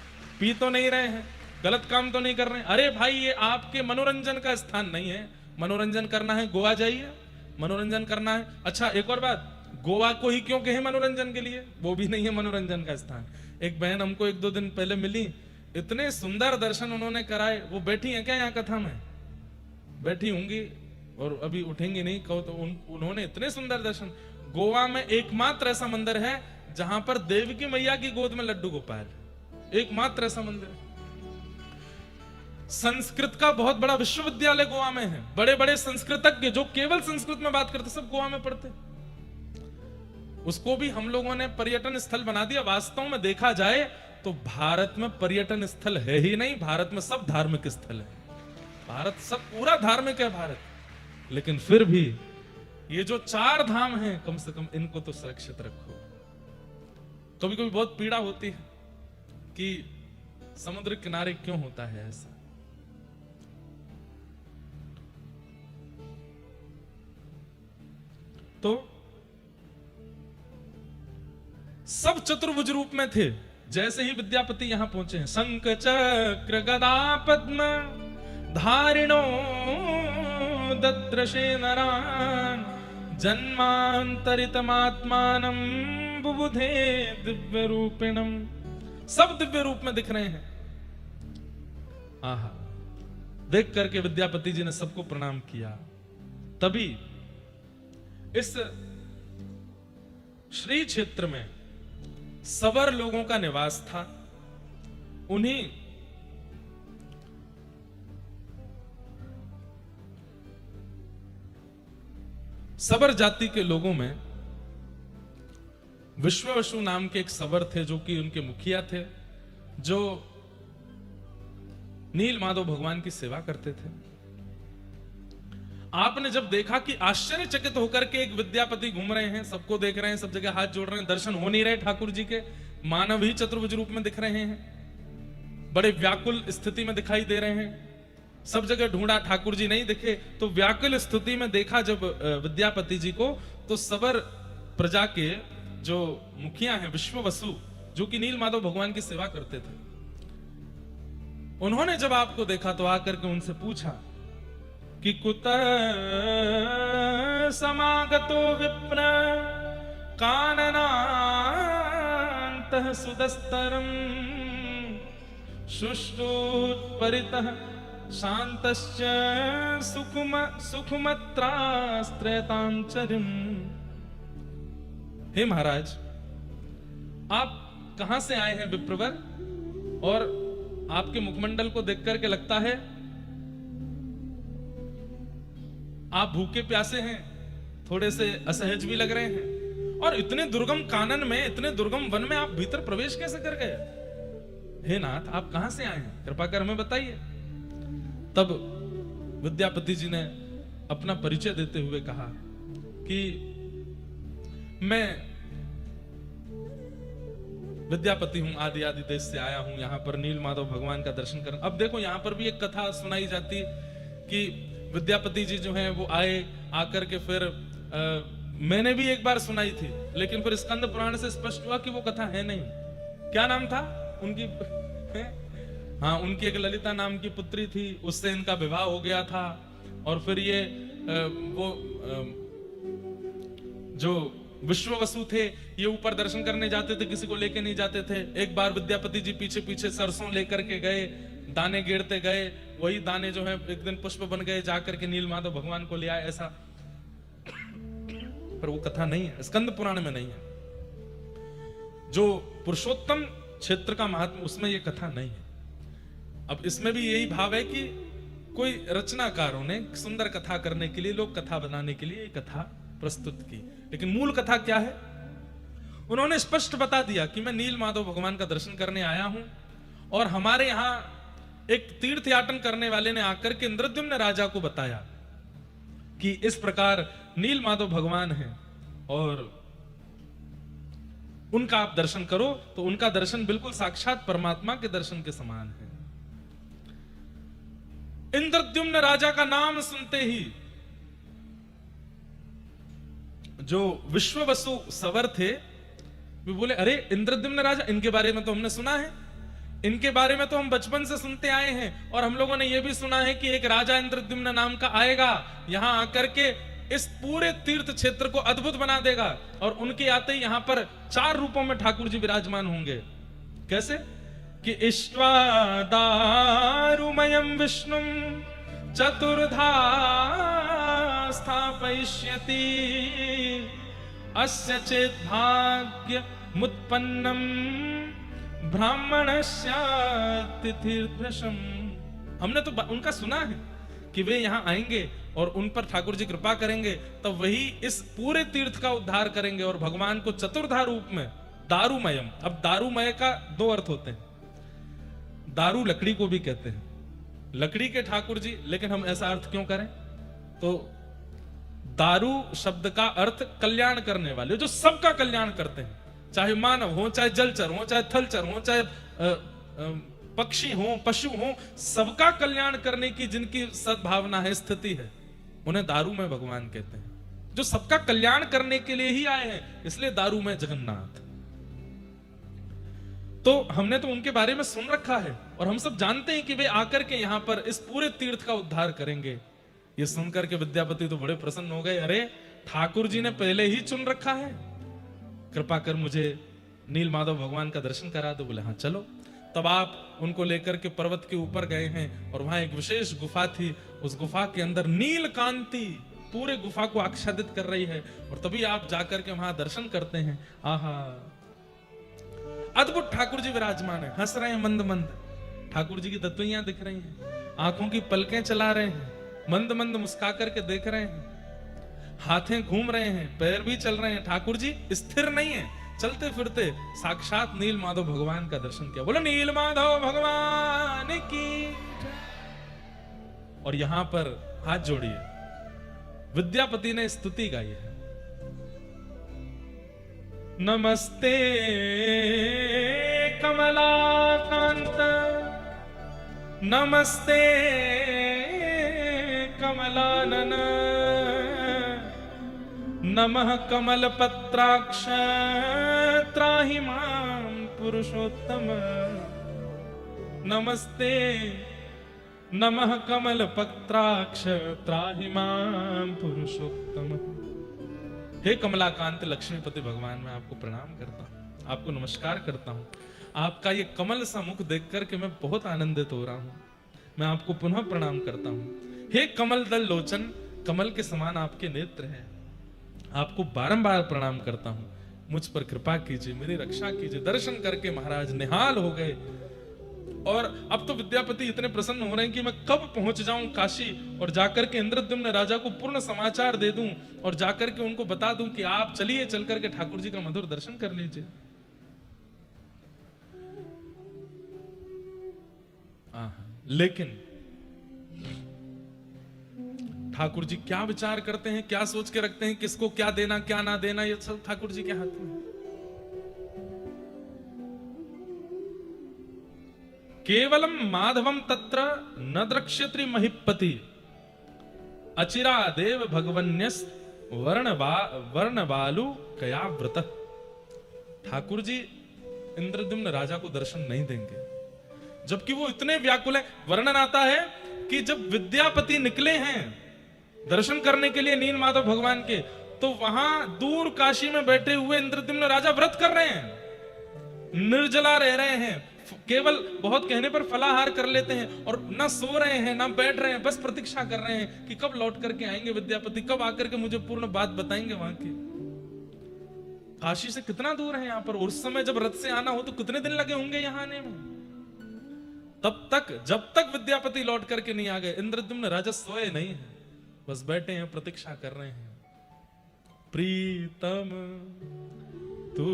पी तो नहीं रहे हैं, गलत काम तो नहीं कर रहे हैं। अरे भाई ये आपके मनोरंजन का स्थान नहीं है। मनोरंजन करना है गोवा जाइए, मनोरंजन करना है। अच्छा एक और बात, गोवा को ही क्यों कहे मनोरंजन के लिए, वो भी नहीं है मनोरंजन का स्थान। एक बहन हमको 1-2 दिन पहले मिली, इतने सुंदर दर्शन उन्होंने कराए। वो बैठी हैं क्या यहाँ कथा में? बैठी होंगी और अभी उठेंगी नहीं, कहो तो उन्होंने इतने सुंदर दर्शन। गोवा में एकमात्र ऐसा मंदिर है जहां पर देवकी मैया की गोद में लड्डू गोपाल, एकमात्र ऐसा मंदिर है। संस्कृत का बहुत बड़ा विश्वविद्यालय गोवा में है, बड़े बड़े संस्कृतज्ञ जो केवल संस्कृत में बात करते सब गोवा में पढ़ते। उसको भी हम लोगों ने पर्यटन स्थल बना दिया। वास्तव में देखा जाए तो भारत में पर्यटन स्थल है ही नहीं, भारत में सब धार्मिक स्थल है। भारत सब पूरा धार्मिक है भारत, लेकिन फिर भी ये जो 4 धाम हैं कम से कम इनको तो सुरक्षित रखो। कभी कभी बहुत पीड़ा होती है कि समुद्र किनारे क्यों होता है ऐसा। तो सब चतुर्भुज रूप में थे। जैसे ही विद्यापति यहां पहुंचे हैं, शंख चक्र गदा पद्म धारिणो दद्रशे नरान जन्मांतरितमात्मानं बुबुधे दिव्य रूपिणम। सब दिव्य रूप में दिख रहे हैं। आहा, देख करके विद्यापति जी ने सबको प्रणाम किया। तभी इस श्री क्षेत्र में सवर लोगों का निवास था। उन्हीं सवर जाति के लोगों में विश्ववसु नाम के एक सवर थे जो कि उनके मुखिया थे, जो नील माधव भगवान की सेवा करते थे। आपने जब देखा कि आश्चर्यचकित होकर के एक विद्यापति घूम रहे हैं, सबको देख रहे हैं, सब जगह हाथ जोड़ रहे हैं, दर्शन हो नहीं रहे ठाकुर जी के, मानव ही चतुर्भुज रूप में दिख रहे हैं, बड़े व्याकुल स्थिति में दिखाई दे रहे हैं, सब जगह ढूंढा ठाकुर जी नहीं दिखे। तो व्याकुल स्थिति में देखा जब विद्यापति जी को, तो सबर प्रजा के जो मुखिया हैं विश्ववसु, जो कि नील माधव भगवान की सेवा करते थे, उन्होंने जब आपको देखा तो आकर के उनसे पूछा कि कुतः समागतो विप्र काननान्तः सुदस्तरम् शुष्टुत्परितः शान्तश्च सुखमत्रास्त्रयतांचरिम्। हे महाराज, आप कहां से आए हैं विप्रवर, और आपके मुखमंडल को देख करके लगता है आप भूखे प्यासे हैं, थोड़े से असहज भी लग रहे हैं, और इतने दुर्गम कानन में, इतने दुर्गम वन में आप भीतर प्रवेश कैसे कर गए? हे नाथ, आप कहां से आए हैं, कृपा कर हमें बताइए। तब विद्यापति जी ने अपना परिचय देते हुए कहा कि मैं विद्यापति हूं, आदि आदि देश से आया हूं, यहां पर नील माधव भगवान का दर्शन करने। अब देखो यहां पर भी एक कथा सुनाई जाती कि विद्यापति जी जो हैं वो आए, आकर के फिर मैंने भी एक बार सुनाई थी, लेकिन फिर स्कंद पुराण से स्पष्ट हुआ कि वो कथा है नहीं। क्या नाम था उनकी? हाँ, उनकी एक ललिता नाम की पुत्री थी, उससे इनका विवाह हो गया था। और फिर ये जो विश्ववसु थे, ये ऊपर दर्शन करने जाते थे, किसी को लेके नहीं जाते थे। एक बार विद्यापति जी पीछे पीछे सरसों लेकर के गए, दाने गिरते गए, वही दाने जो है एक दिन पुष्प बन गए, जाकर के नील माधव भगवान को ले आए, ऐसा। पर वो कथा नहीं है, स्कंद पुराण में नहीं है। जो पुरुषोत्तम क्षेत्र का महात्मा, उसमें ये कथा नहीं है। अब इसमें भी यही भाव है कि कोई रचनाकारों ने सुंदर कथा करने के लिए, लोक कथा बनाने के लिए कथा प्रस्तुत की, लेकिन मूल कथा क्या है? उन्होंने स्पष्ट बता दिया कि मैं नील माधव भगवान का दर्शन करने आया हूं, और हमारे यहां एक तीर्थ याटन करने वाले ने आकर के इंद्रद्युम्न राजा को बताया कि इस प्रकार नील माधव भगवान हैं और उनका आप दर्शन करो। तो उनका दर्शन बिल्कुल साक्षात परमात्मा के दर्शन के समान है। इंद्रद्युम्न राजा का नाम सुनते ही जो विश्ववसु सवर थे वे बोले, अरे इंद्रद्युम्न राजा, इनके बारे में तो हमने सुना है, इनके बारे में तो हम बचपन से सुनते आए हैं, और हम लोगों ने यह भी सुना है कि एक राजा इंद्रद्युम्न नाम का आएगा, यहां आकर के इस पूरे तीर्थ क्षेत्र को अद्भुत बना देगा, और उनके आते ही यहां पर 4 रूपों में ठाकुर जी विराजमान होंगे। कैसे? कि इष्ट्वा दारुमयं विष्णुं चतुर्धा स्थापयिष्यति अस्य चेत् भाग्य मुत्पन्नम ब्राह्मणस्य तिथिर्भृशम्। हमने तो उनका सुना है कि वे यहां आएंगे और उन पर ठाकुर जी कृपा करेंगे, तब वही इस पूरे तीर्थ का उद्धार करेंगे, और भगवान को चतुर्धा रूप में दारुमयम। अब दारुमय का 2 अर्थ होते हैं। दारू लकड़ी को भी कहते हैं, लकड़ी के ठाकुर जी, लेकिन हम ऐसा अर्थ क्यों करें? तो दारू शब्द का अर्थ कल्याण करने वाले, जो सबका कल्याण करते हैं, चाहे मानव हो, चाहे जलचर हो, चाहे थलचर हो, चाहे पक्षी हो, पशु हो, सबका कल्याण करने की जिनकी सद्भावना है, स्थिति है, उन्हें दारू में भगवान कहते हैं। जो सबका कल्याण करने के लिए ही आए हैं, इसलिए दारू में जगन्नाथ। तो हमने तो उनके बारे में सुन रखा है, और हम सब जानते हैं कि वे आकर के यहां पर इस पूरे तीर्थ का उद्धार करेंगे। ये सुनकर के विद्यापति तो बड़े प्रसन्न हो गए। अरे, ठाकुर जी ने पहले ही चुन रखा है, कृपा कर मुझे नील माधव भगवान का दर्शन करा दो। बोले हाँ चलो। तब आप उनको लेकर के पर्वत के ऊपर गए हैं, और वहां एक विशेष गुफा थी। उस गुफा के अंदर नील कांति पूरे गुफा को आच्छादित कर रही है, और तभी आप जाकर के वहां दर्शन करते हैं। आहा, अद्भुत ठाकुर जी विराजमान है, हंस रहे हैं मंद मंद, ठाकुर जी की दतुइयां दिख रही हैं, आंखों की पलकें चला रहे हैं, मंद मंद मुस्का करके देख रहे हैं, हाथें घूम रहे हैं, पैर भी चल रहे हैं। ठाकुर जी स्थिर नहीं है, चलते फिरते साक्षात नील माधव भगवान का दर्शन किया। बोलो नील माधव भगवान की। और यहां पर हाथ जोड़िए, विद्यापति ने स्तुति गाई है। नमस्ते कमलाकांत, नमस्ते कमलानन, नमः कमलपत्राक्ष त्राहि मां पुरुषोत्तम। नमस्ते नमः कमलपत्राक्ष त्राहि मां पुरुषोत्तम। हे कमलाकांत लक्ष्मीपति भगवान, मैं आपको प्रणाम करता हूँ, आपको नमस्कार करता हूँ। आपका ये कमल सा मुख देख करके मैं बहुत आनंदित हो रहा हूँ। मैं आपको पुनः प्रणाम करता हूँ। हे कमल दल लोचन, कमल के समान आपके नेत्र हैं। आपको बारंबार प्रणाम करता हूँ। मुझ पर कृपा कीजिए, मेरी रक्षा कीजिए। दर्शन करके महाराज निहाल हो गए, और अब तो विद्यापति इतने प्रसन्न हो रहे हैं कि मैं कब पहुंच जाऊं काशी, और जाकर के इंद्रद्युम्न राजा को पूर्ण समाचार दे दूं, और जाकर के उनको बता दूं कि आप चलिए, चल करके ठाकुर जी का मधुर दर्शन कर लीजिए। लेकिन ठाकुर जी क्या विचार करते हैं, क्या सोच के रखते हैं, किसको क्या देना क्या ना देना, ये सब ठाकुर जी के हाथ में। केवलम माधवम तत्र न द्रक्ष्यति महिपति। अचिरा देव भगवन्यस वर्ण बालु कया व्रत। ठाकुर जी इंद्रद्युम्न राजा को दर्शन नहीं देंगे, जबकि वो इतने व्याकुल हैं। वर्णन आता है कि जब विद्यापति निकले हैं दर्शन करने के लिए नील माधव भगवान के, तो वहां दूर काशी में बैठे हुए इंद्रद्युम्न राजा व्रत कर रहे हैं, निर्जला रह रहे हैं, केवल बहुत कहने पर फलाहार कर लेते हैं और ना सो रहे हैं ना बैठ रहे हैं, बस प्रतीक्षा कर रहे हैं कि कब लौट करके आएंगे विद्यापति, कब आकर के मुझे पूर्ण बात बताएंगे वहां की। काशी से कितना दूर है यहाँ पर, उस समय जब रथ से आना हो तो कितने दिन लगे होंगे यहाँ आने में। तब तक जब तक विद्यापति लौट करके नहीं आ गए, इंद्रद्युम्न राजा सोए नहीं है, बस बैठे हैं, प्रतीक्षा कर रहे हैं। प्रीतम तू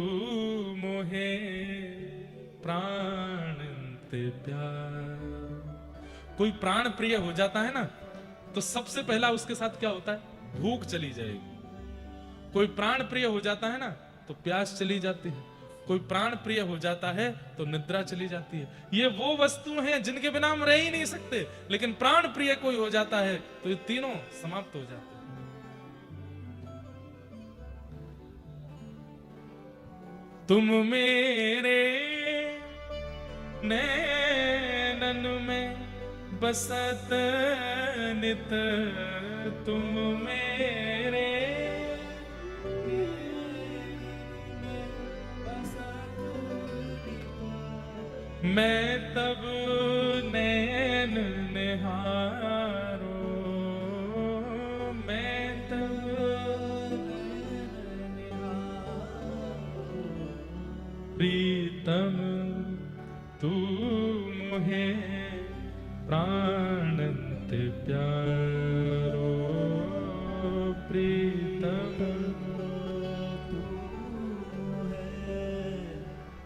मोहे प्राण ते प्यार। कोई प्राण प्रिय हो जाता है ना, तो सबसे पहला उसके साथ क्या होता है, भूख चली जाएगी। कोई प्राण प्रिय हो जाता है ना तो प्यास चली जाती है, कोई प्राण प्रिय हो जाता है तो निद्रा चली जाती है। ये वो वस्तु हैं जिनके बिना हम रह ही नहीं सकते, लेकिन प्राण प्रिय कोई हो जाता है तो ये तीनों समाप्त हो जाते हैं। तुम मेरे नैनन में बसत नित, तुम मेरे मैं तब नैन निहारो, मैं तब प्रीतम तू मोहे प्राणंत प्यारो, प्रीतम तू मोहे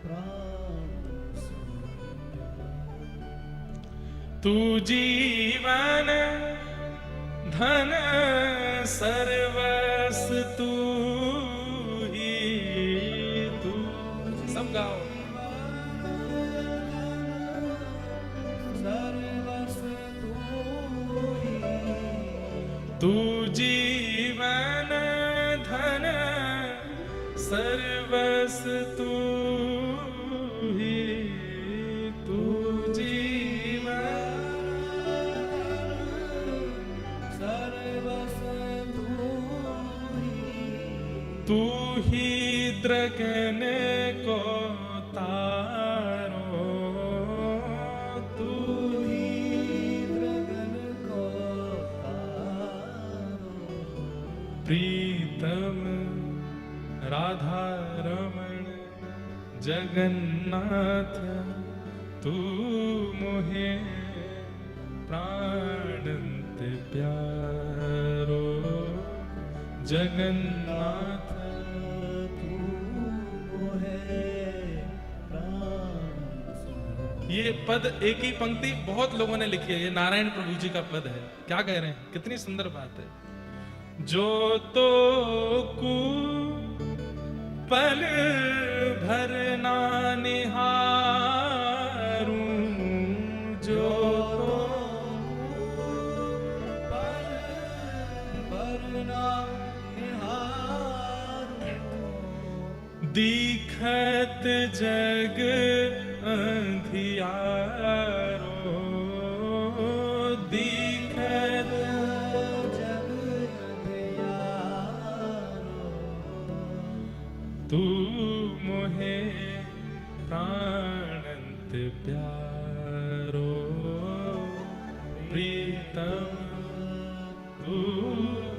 प्राण। तू जीवन धन सर्वस तू ही, तू सब गाओ। सर्वस तू ही, तू जीवन धन सर्वस तू ही, तू जीवन सर्वस तू ही, तू ही द्रगन को तारो, तू ही द्रगन को तारो। प्रीतम राधा रमण जगन्नाथ, तू मोहे प्राणंत प्यारो, जगन्नाथ तू मोहे प्राण। ये पद एक ही पंक्ति बहुत लोगों ने लिखी है, ये नारायण प्रभु जी का पद है। क्या कह रहे हैं, कितनी सुंदर बात है। जो तो कु पल भर ना निहारूं, जो तो पल भर ना निहारूं, दिखत जग अंधियारो, दिखत जग अंधियारो, तू मोहे प्राणंत प्यारो, प्रीतम तू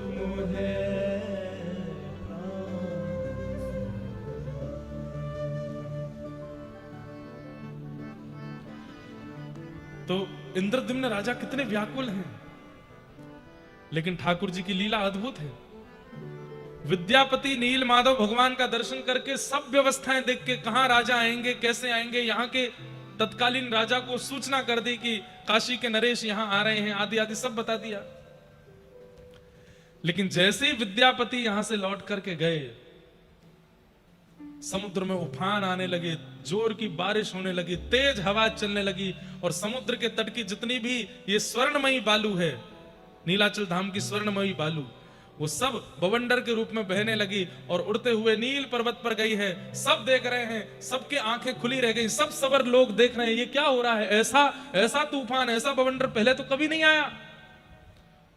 मोहे। तो इंद्रद्युम्न राजा कितने व्याकुल हैं, लेकिन ठाकुर जी की लीला अद्भुत है। विद्यापति नील माधव भगवान का दर्शन करके सब व्यवस्थाएं देख के, कहां राजा आएंगे, कैसे आएंगे, यहाँ के तत्कालीन राजा को सूचना कर दी कि काशी के नरेश यहां आ रहे हैं, आदि आदि सब बता दिया। लेकिन जैसे ही विद्यापति यहां से लौट करके गए, समुद्र में उफान आने लगे, जोर की बारिश होने लगी, तेज हवा चलने लगी, और समुद्र के तट की जितनी भी ये स्वर्णमयी बालू है, नीलाचल धाम की स्वर्णमयी बालू, वो सब बवंडर के रूप में बहने लगी और उड़ते हुए नील पर्वत पर गई है। सब देख रहे हैं, सबके आंखें खुली रह गई, सब सबर लोग देख रहे हैं ये क्या हो रहा है, ऐसा ऐसा तूफान, ऐसा बवंडर पहले तो कभी नहीं आया।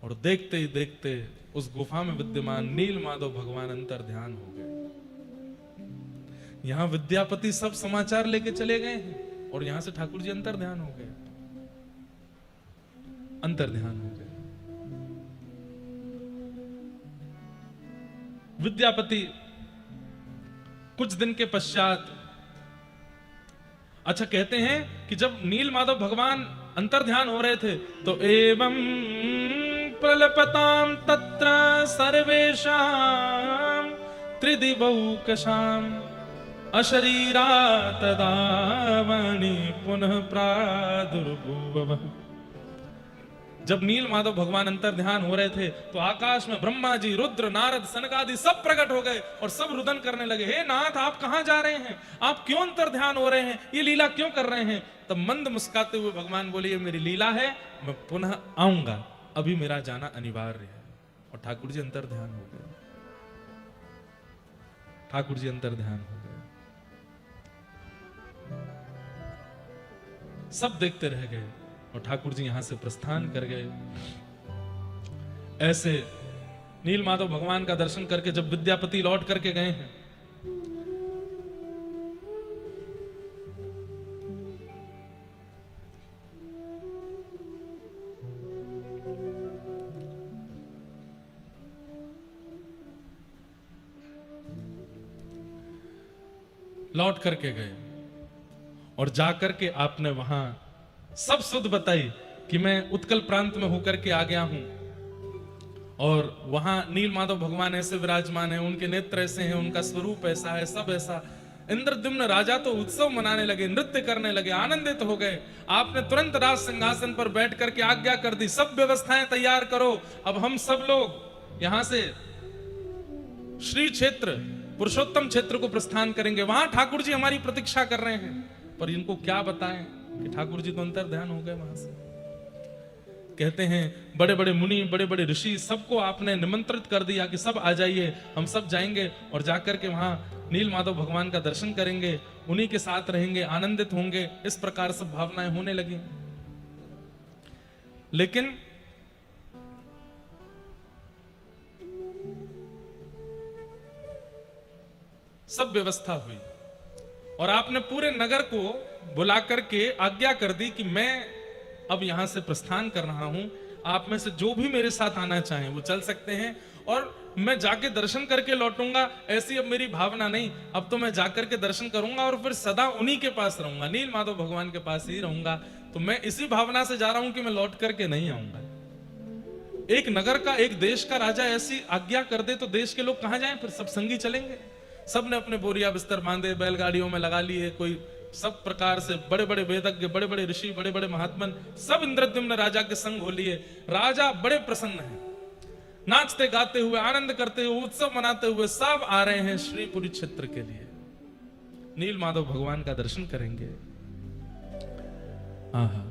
और देखते ही देखते उस गुफा में विद्यमान नील माधव भगवान अंतर ध्यान हो गए। यहां विद्यापति सब समाचार लेके चले गए हैं और यहां से ठाकुर जी अंतर ध्यान हो गए, अंतर ध्यान हो गए। विद्यापति कुछ दिन के पश्चात, अच्छा कहते हैं कि जब नील माधव भगवान अंतर ध्यान हो रहे थे तो एवं प्रलपताम तत्र सर्वेषां त्रिदिवौकशाम अशरीरा तदा वाणी पुनः प्रादुर्भुवः। जब नील माधव भगवान अंतर ध्यान हो रहे थे तो आकाश में ब्रह्मा जी, रुद्र, नारद, सनकादि सब प्रकट हो गए और सब रुदन करने लगे, हे नाथ आप कहां जा रहे हैं, आप क्यों अंतर ध्यान हो रहे हैं, ये लीला क्यों कर रहे हैं। तब मंद मुस्काते हुए भगवान बोले, ये मेरी लीला है, मैं पुनः आऊंगा, अभी मेरा जाना अनिवार्य है। और ठाकुर जी अंतर ध्यान हो गए, ठाकुर जी अंतर ध्यान हो गए, सब देखते रह गए और ठाकुर जी यहां से प्रस्थान कर गए। ऐसे नील माधव भगवान का दर्शन करके जब विद्यापति लौट करके गए हैं, लौट करके गए और जाकर के आपने वहां सब सुध बताई कि मैं उत्कल प्रांत में होकर के आ गया हूं और वहां नील माधव भगवान ऐसे विराजमान हैं, उनके नेत्र ऐसे हैं, उनका स्वरूप ऐसा है, सब ऐसा। इंद्रद्युम्न राजा तो उत्सव मनाने लगे, नृत्य करने लगे, आनंदित हो गए। आपने तुरंत राज सिंहासन पर बैठ करके आज्ञा कर दी, सब व्यवस्थाएं तैयार करो, अब हम सब लोग यहां से श्री क्षेत्र, पुरुषोत्तम क्षेत्र को प्रस्थान करेंगे। वहां ठाकुर जी हमारी प्रतीक्षा कर रहे हैं, पर इनको क्या बताएं कि ठाकुर जी तो अंतर ध्यान हो गए वहां से। कहते हैं बड़े बड़े मुनि, बड़े बड़े ऋषि, सबको आपने निमंत्रित कर दिया कि सब आ जाइए, हम सब जाएंगे और जाकर के वहां नील माधव भगवान का दर्शन करेंगे, उन्हीं के साथ रहेंगे, आनंदित होंगे। इस प्रकार सब भावनाएं होने लगी। लेकिन सब व्यवस्था हुई और आपने पूरे नगर को बुला करके आज्ञा कर दी कि मैं अब यहां से प्रस्थान कर रहा हूं, आप में से जो भी मेरे साथ आना चाहें वो चल सकते हैं और मैं जाके दर्शन करके लौटूंगा। ऐसी अब मेरी भावना नहीं, अब तो मैं जाकर के दर्शन करूंगा और फिर सदा उन्हीं के पास रहूंगा, नील माधव भगवान के पास ही रहूंगा। तो मैं इसी भावना से जा रहा हूं कि मैं लौट करके नहीं आऊंगा। एक नगर का, एक देश का राजा ऐसी आज्ञा कर दे तो देश के लोग कहां जाएं, फिर सब संगी चलेंगे। सबने अपने बोरिया बिस्तर बांधे, बैलगाड़ियों में लगा लिए, कोई सब प्रकार से बड़े बड़े वेदज्ञ, बड़े बड़े ऋषि, बड़े बड़े महात्मन सब इंद्रद्युम्न राजा के संग हो लिए। राजा बड़े प्रसन्न हैं, नाचते गाते हुए, आनंद करते हुए, उत्सव मनाते हुए सब आ रहे हैं श्रीपुरी क्षेत्र के लिए, नील माधव भगवान का दर्शन करेंगे। आहा,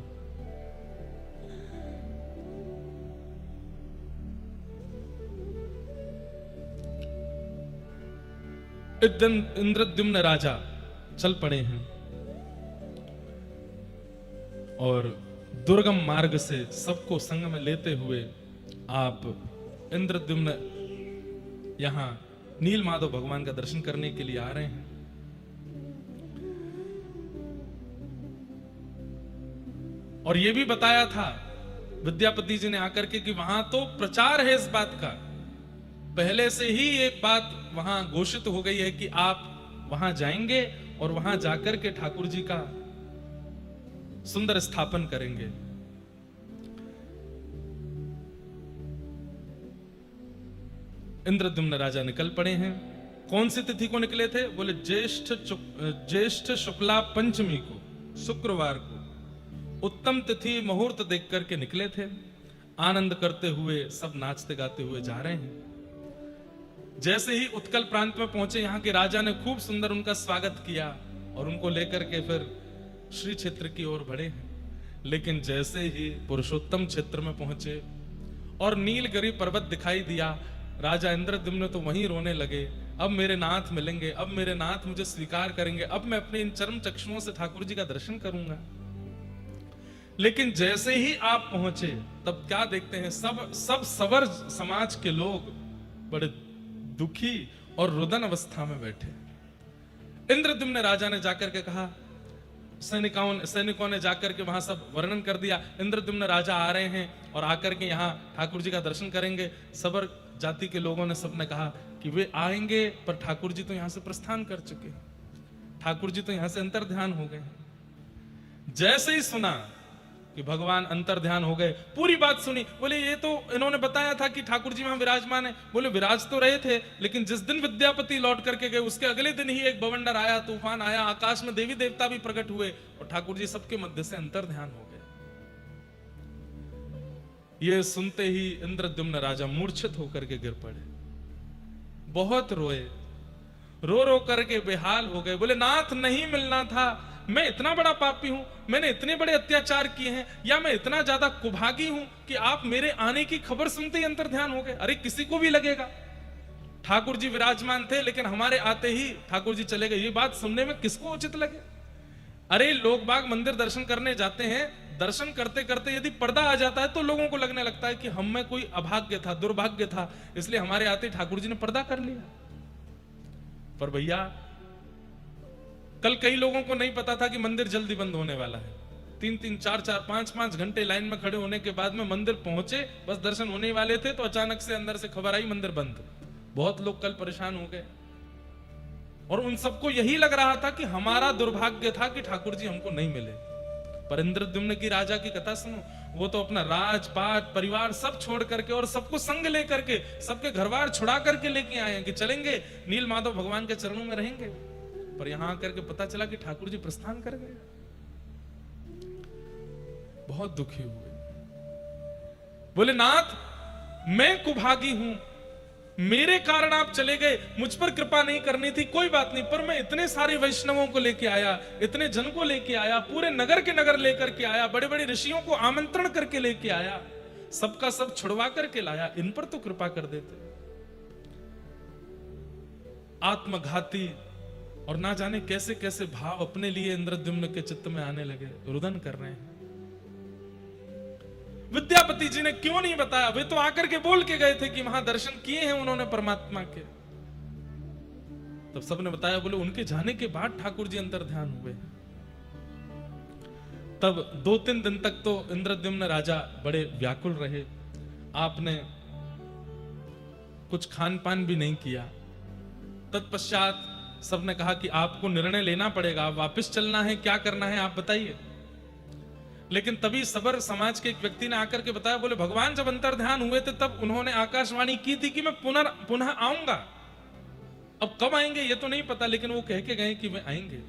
इंद्रद्युम्न राजा चल पड़े हैं और दुर्गम मार्ग से सबको संग में लेते हुए आप इंद्रद्युम्न यहां नील माधव भगवान का दर्शन करने के लिए आ रहे हैं। और यह भी बताया था विद्यापति जी ने आकर के कि वहां तो प्रचार है इस बात का, पहले से ही एक बात वहां घोषित हो गई है कि आप वहां जाएंगे और वहां जाकर के ठाकुर जी का सुंदर स्थापन करेंगे। इंद्रद्युम्न राजा निकल पड़े हैं। कौन सी तिथि को निकले थे? बोले ज्येष्ठ शुक्ला पंचमी को, शुक्रवार को उत्तम तिथि मुहूर्त देख करके निकले थे। आनंद करते हुए सब नाचते गाते हुए जा रहे हैं। जैसे ही उत्कल प्रांत में पहुंचे, यहाँ के राजा ने खूब सुंदर उनका स्वागत किया और उनको लेकर के फिर श्री क्षेत्र की ओर बढ़े हैं। लेकिन जैसे ही पुरुषोत्तम क्षेत्र में पहुंचे और नीलगिरी पर्वत दिखाई दिया। राजा इंद्रद्युम्न तो वहीं रोने लगे, अब मेरे नाथ मिलेंगे, अब मेरे नाथ मुझे स्वीकार करेंगे, अब मैं अपने इन चरम चक्षुओं से ठाकुर जी का दर्शन करूंगा। लेकिन जैसे ही आप पहुंचे तब क्या देखते हैं, सब सवर समाज के लोग बड़े दुखी और रुदन अवस्था में बैठे। इंद्रद्युम्न राजा ने जाकर के कहा, सैनिकों ने जाकर के वहां सब वर्णन कर दिया, इंद्रद्युम्न राजा आ रहे हैं और आकर के यहाँ ठाकुर जी का दर्शन करेंगे। सबर जाति के लोगों ने सबने कहा कि वे आएंगे, पर ठाकुर जी तो यहां से प्रस्थान कर चुके हैं, ठाकुर जी तो यहां से अंतर ध्यान हो गए। जैसे ही सुना कि भगवान अंतर ध्यान हो गए, पूरी बात सुनी, बोले ये तो इन्होंने बताया था कि ठाकुर जी वहां विराजमान है। बोले विराज तो रहे थे, लेकिन जिस दिन विद्यापति लौट करके गए उसके अगले दिन ही एक बवंडर आया, तूफान आया, आकाश में देवी देवता भी प्रकट हुए और ठाकुर जी सबके मध्य से अंतर ध्यान हो गए। ये सुनते ही इंद्रद्युम्न राजा मूर्छित होकर के गिर पड़े, बहुत रोए, रो रो करके बेहाल हो गए। बोले नाथ नहीं मिलना था, मैं इतना बड़ा पापी हूं, मैंने इतने बड़े अत्याचार किए हैं, या मैं इतना ज्यादा कुभागी हूं कि आप मेरे आने की खबर सुनते ही अंतर ध्यान हो गए। अरे किसी को भी लगेगा, ठाकुर जी विराजमान थे लेकिन हमारे आते ही ठाकुर जी चले गए, ये बात सुनने में किसको उचित लगे। अरे लोग बाग मंदिर दर्शन करने जाते हैं, दर्शन करते करते यदि पर्दा आ जाता है तो लोगों को लगने लगता है कि हम में कोई अभाग्य था, दुर्भाग्य था, इसलिए हमारे आते ठाकुर जी ने पर्दा कर लिया। पर भैया कल कई लोगों को नहीं पता था कि मंदिर जल्दी बंद होने वाला है। 3-3, 4-4, 5-5 घंटे लाइन में खड़े होने के बाद में मंदिर पहुंचे, बस दर्शन होने वाले थे तो अचानक से अंदर से खबर आई मंदिर बंद। बहुत लोग कल परेशान हो गए और उन सबको यही लग रहा था कि हमारा दुर्भाग्य था कि ठाकुर जी हमको नहीं मिले। पर इंद्रद्युम्न की राजा की कथा सुनो, वो तो अपना राजपाट परिवार सब छोड़ करके और सबको संग लेकर के, सबके घरवार छुड़ा करके लेके आए हैं कि चलेंगे नील माधव भगवान के चरणों में रहेंगे। पर यहां आकर के पता चला कि ठाकुर जी प्रस्थान कर गए। बहुत दुखी हुए, बोले नाथ मैं कुभागी हूं, मेरे कारण आप चले गए, मुझ पर कृपा नहीं करनी थी, कोई बात नहीं, पर मैं इतने सारे वैष्णवों को लेके आया, इतने जन को लेके आया, पूरे नगर के नगर लेकर के आया, बड़े बड़े ऋषियों को आमंत्रण करके लेके आया, सबका सब छुड़वा करके लाया, इन पर तो कृपा कर देते। आत्मघाती और ना जाने कैसे कैसे भाव अपने लिए इंद्रद्युम्न के चित्त में आने लगे, रुदन कर रहे हैं। विद्यापति जी ने क्यों नहीं बताया, वे तो आकर के बोल के गए थे कि वहां दर्शन किए हैं उन्होंने परमात्मा के। तब सबने बताया, बोले उनके जाने के बाद ठाकुर जी अंतर ध्यान हुए। तब 2-3 दिन तक तो इंद्रद्युम्न राजा बड़े व्याकुल रहे, आपने कुछ खान पान भी नहीं किया। तत्पश्चात सबने कहा कि आपको निर्णय लेना पड़ेगा, वापस चलना है, क्या करना है आप बताइए। लेकिन तभी सबर समाज के एक व्यक्ति ने आकर के बताया, बोले भगवान जब अंतर ध्यान हुए थे तब उन्होंने आकाशवाणी की थी कि मैं पुनः आऊंगा। अब कब आएंगे ये तो नहीं पता, लेकिन वो कह के गए कि वे आएंगे।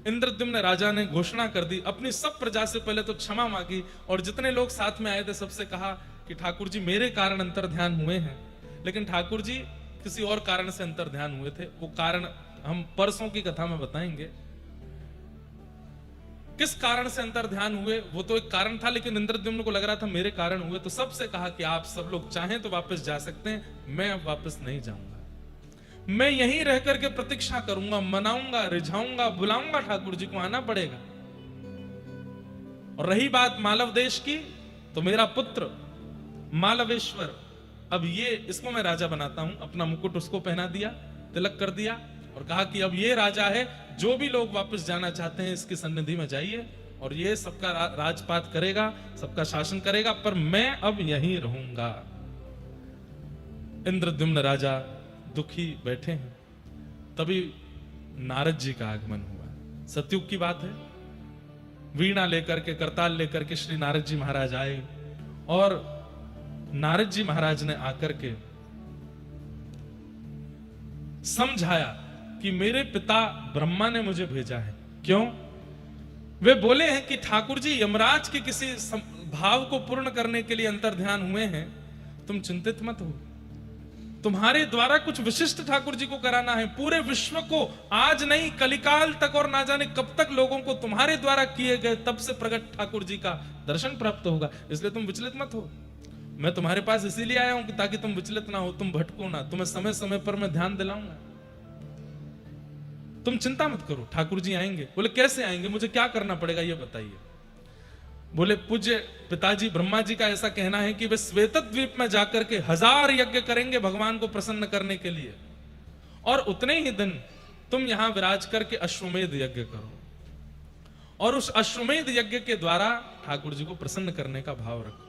इंद्रद्युम्न राजा ने घोषणा कर दी, अपनी सब प्रजा से पहले तो क्षमा मांगी और जितने लोग साथ में आए थे सबसे कहा कि ठाकुर जी मेरे कारण अंतर ध्यान हुए हैं, लेकिन ठाकुर जी किसी और कारण से अंतर ध्यान हुए थे। वो कारण हम परसों की कथा में बताएंगे, किस कारण से अंतर ध्यान हुए। वो तो एक कारण था, लेकिन इंद्रद्युम्न को लग रहा था मेरे कारण हुए, तो सबसे कहा कि आप सब लोग चाहें तो वापस जा सकते हैं, मैं अब वापस नहीं जाऊंगा, मैं यहीं रह करके प्रतीक्षा करूंगा, मनाऊंगा, रिझाऊंगा, बुलाऊंगा, ठाकुर जी को आना पड़ेगा। और रही बात मालव देश की, तो मेरा पुत्र मालवेश्वर, अब ये इसको मैं राजा बनाता हूं। अपना मुकुट उसको पहना दिया, तिलक कर दिया और कहा कि अब ये राजा है, जो भी लोग वापस जाना चाहते हैं इसकी सन्निधि में जाइए और ये सबका राजपाट करेगा, सबका शासन करेगा, पर मैं अब यहीं रहूंगा। इंद्रद्युम्न राजा दुखी बैठे हैं, तभी नारद जी का आगमन हुआ। सतयुग की बात है, वीणा लेकर के, करताल लेकर के श्री नारद जी महाराज आए और नारद जी महाराज ने आकर के समझाया कि मेरे पिता ब्रह्मा ने मुझे भेजा है। क्यों? वे बोले हैं कि ठाकुर जी यमराज के किसी भाव को पूर्ण करने के लिए अंतर ध्यान हुए हैं, तुम चिंतित मत हो, तुम्हारे द्वारा कुछ विशिष्ट ठाकुर जी को कराना है। पूरे विश्व को आज नहीं कलिकाल तक और ना जाने कब तक लोगों को तुम्हारे द्वारा किए गए तब से प्रकट ठाकुर जी का दर्शन प्राप्त होगा, इसलिए तुम विचलित मत हो। मैं तुम्हारे पास इसीलिए आया हूं कि ताकि तुम विचलित ना हो, तुम भटको ना, तुम्हें समय समय पर मैं ध्यान दिलाऊंगा। तुम चिंता मत करो, ठाकुर जी आएंगे। बोले कैसे आएंगे, मुझे क्या करना पड़ेगा ये बताइए। बोले पूज्य पिताजी ब्रह्मा जी का ऐसा कहना है कि वे श्वेत द्वीप में जाकर के 1000 यज्ञ करेंगे भगवान को प्रसन्न करने के लिए, और उतने ही दिन तुम यहां विराज करके अश्वमेध यज्ञ करो, और उस अश्वमेध यज्ञ के द्वारा ठाकुर जी को प्रसन्न करने का भाव रखो।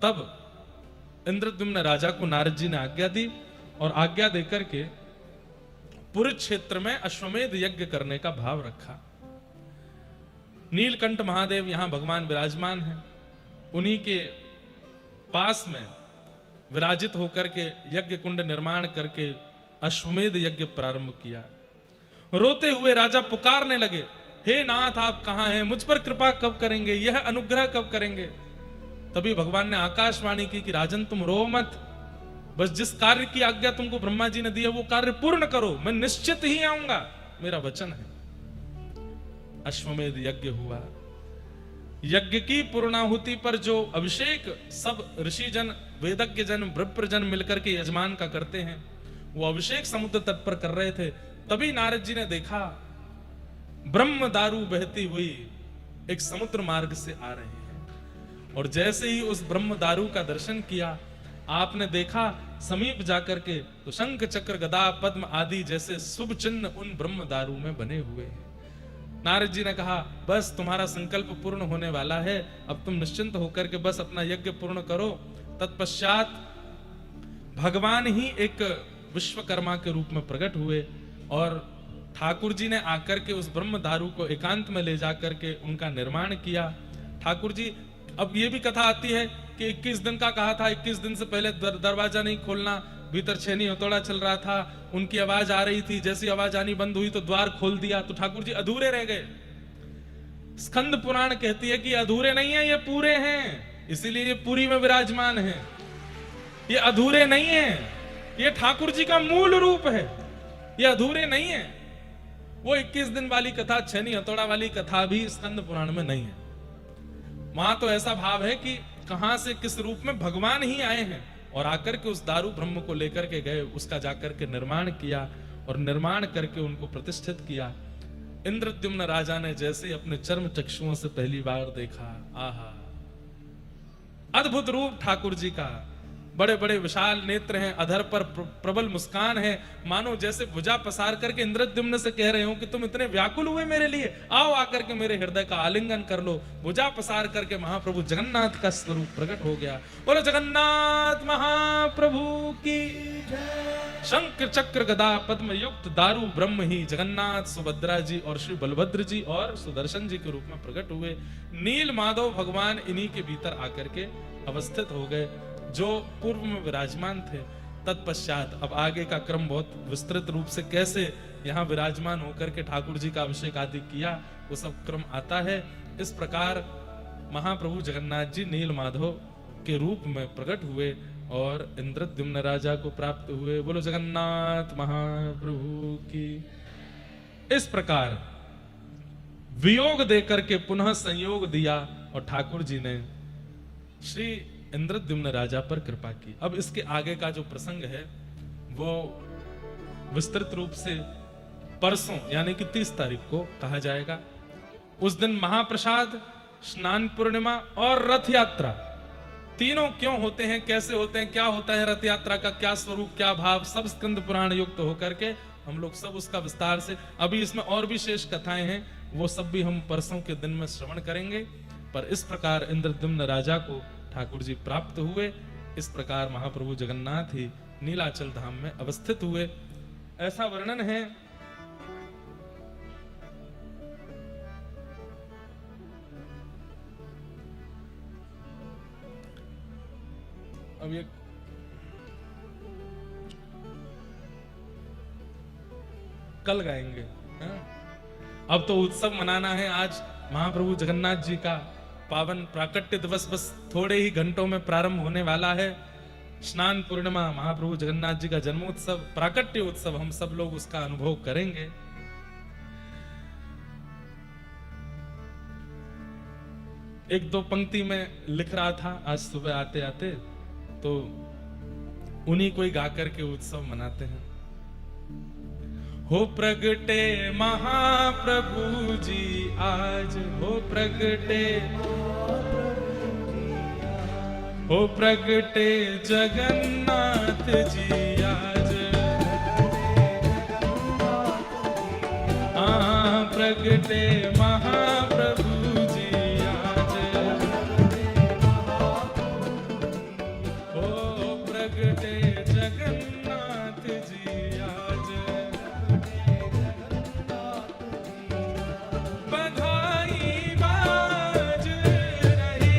तब इंद्रद्युम्न राजा को नारद जी ने आज्ञा दी, और आज्ञा देकर के पुरी क्षेत्र में अश्वमेध यज्ञ करने का भाव रखा। नीलकंठ महादेव यहां भगवान विराजमान हैं, उन्हीं के पास में विराजित होकर के यज्ञ कुंड निर्माण करके अश्वमेध यज्ञ प्रारंभ किया। रोते हुए राजा पुकारने लगे, हे नाथ आप कहां हैं, मुझ पर कृपा कब करेंगे, यह अनुग्रह कब करेंगे। तभी भगवान ने आकाशवाणी की कि राजन तुम रो मत, बस जिस कार्य की आज्ञा तुमको ब्रह्मा जी ने दी है वो कार्य पूर्ण करो, मैं निश्चित ही आऊंगा, मेरा वचन है। अश्वमेध यज्ञ हुआ। यज्ञ की पूर्णाहुति पर जो अभिषेक सब ऋषि जन, वेदज्ञ जन, विप्र जन मिलकर के यजमान का करते हैं, वो अभिषेक समुद्र तट पर कर रहे थे। तभी नारद जी ने देखा ब्रह्म दारू बहती हुई एक समुद्र मार्ग से आ रहे हैं, और जैसे ही उस ब्रह्म दारू का दर्शन किया, आपने देखा समीप जाकर के तो शंख चक्र गदा पद्म आदि जैसे शुभ चिन्ह उन ब्रह्म दारू में बने हुए हैं। नारद जी ने कहा बस तुम्हारा संकल्प पूर्ण होने वाला है, अब तुम निश्चिंत होकर के बस अपना यज्ञ पूर्ण करो। तत्पश्चात भगवान ही एक विश्वकर्मा के रूप में प्रकट हुए, और ठाकुर जी ने आकर के उस ब्रह्म दारू को एकांत में ले जाकर के उनका निर्माण किया। ठाकुर जी, अब ये भी कथा आती है कि 21 दिन का कहा था, 21 दिन से पहले दरवाजा नहीं खोलना, भीतर छेनी हथौड़ा चल रहा था, उनकी आवाज आ रही थी, जैसी आवाज आनी बंद हुई तो द्वार खोल दिया, तो ठाकुर जी अधूरे रह गए। स्कंद पुराण कहती है कि अधूरे नहीं है, ये पूरे हैं, इसीलिए ये पुरी में विराजमान है। ये अधूरे नहीं है, ये ठाकुर जी का मूल रूप है, ये अधूरे नहीं है। वो 21 दिन वाली कथा, छेनी हथौड़ा वाली कथा भी स्कंद पुराण में नहीं है। वहां तो ऐसा भाव है कि कहां से किस रूप में भगवान ही आए हैं और आकर के उस दारू ब्रह्म को लेकर के गए, उसका जाकर के निर्माण किया और निर्माण करके उनको प्रतिष्ठित किया। इंद्रद्युम्न राजा ने जैसे अपने चर्म चक्षुओं से पहली बार देखा, आहा अद्भुत रूप ठाकुर जी का, बड़े बड़े विशाल नेत्र हैं, अधर पर प्रबल मुस्कान है, मानो जैसे भुजा पसार करके इंद्रद्युम्न से कह रहे हो कि तुम इतने व्याकुल हुए मेरे लिए, आओ आकर के मेरे हृदय का आलिंगन कर लो। भुजा पसार करके महाप्रभु जगन्नाथ का स्वरूप प्रकट हो गया। बोलो जगन्नाथ महाप्रभु की जय। शंख चक्र गदा पद्म युक्त दारू ब्रह्म ही जगन्नाथ सुभद्रा जी और श्री बलभद्र जी और सुदर्शन जी के रूप में प्रकट हुए। नील माधव भगवान इन्हीं के भीतर आकर के अवस्थित हो गए जो पूर्व में विराजमान थे। तत्पश्चात अब आगे का क्रम बहुत विस्तृत रूप से कैसे यहाँ विराजमान होकर के ठाकुर जी का अभिषेक आदि किया, वो सब क्रम आता है। इस प्रकार महाप्रभु जगन्नाथ जी नील माधव के रूप में प्रकट हुए और इंद्रद्युम्न राजा को प्राप्त हुए। बोलो जगन्नाथ महाप्रभु की। इस प्रकार वियोग देकर के पुनः संयोग दिया और ठाकुर जी ने श्री इंद्रद्युम्न राजा पर कृपा की। अब इसके आगे का जो प्रसंग है वो विस्तृत रूप से परसों यानी कि 30 तारीख को कहा जाएगा। उस दिन महाप्रसाद, स्नान पूर्णिमा और रथ यात्रा तीनों क्यों होते हैं, कैसे होते हैं, क्या होता है रथ यात्रा का, क्या स्वरूप, क्या भाव, सब स्कंद पुराण युक्त होकर के हम लोग सब उसका विस्तार से, अभी इसमें और भी शेष कथाएं हैं, वो सब भी हम परसों के दिन में श्रवण करेंगे। पर इस प्रकार इंद्रद्युम्न राजा को ठाकुर जी प्राप्त हुए। इस प्रकार महाप्रभु जगन्नाथ ही नीलाचल धाम में अवस्थित हुए, ऐसा वर्णन है। अब ये कल गाएंगे, हाँ? अब तो उत्सव मनाना है। आज महाप्रभु जगन्नाथ जी का पावन प्राकट्य दिवस बस थोड़े ही घंटों में प्रारंभ होने वाला है। स्नान पूर्णिमा, महाप्रभु जगन्नाथ जी का जन्मोत्सव, प्राकट्य उत्सव, हम सब लोग उसका अनुभव करेंगे। एक दो पंक्ति में लिख रहा था आज सुबह आते आते, तो उन्हीं को ही गा करके उत्सव मनाते हैं। हो प्रगटे महाप्रभु जी आज, हो प्रगटे, हो प्रगटे जगन्नाथ जी आज, हाँ प्रगटे महाप्रभु जी आज, हो प्रगटे जगन्नाथ जी आज, बधाई बाज रही,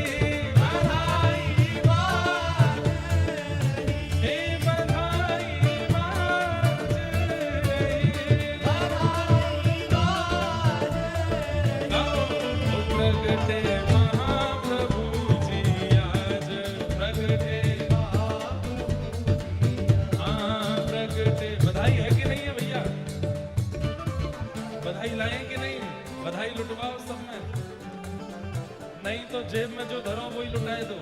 बधाई बाज रही, हे बधाई बाज रही, बधाई बाज रही, गाओ प्रगटे महाप्रभु जी आज, प्रगटे, हाँ प्रगटे। बधाई है कि नहीं है भैया? बधाई लाए कि नहीं? बधाई लुटवाओ सब में, नहीं तो जेब में जो धरो वही लुटाए दो।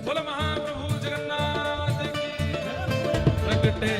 बोलो महाप्रभु जगन्नाथ की, प्रगटे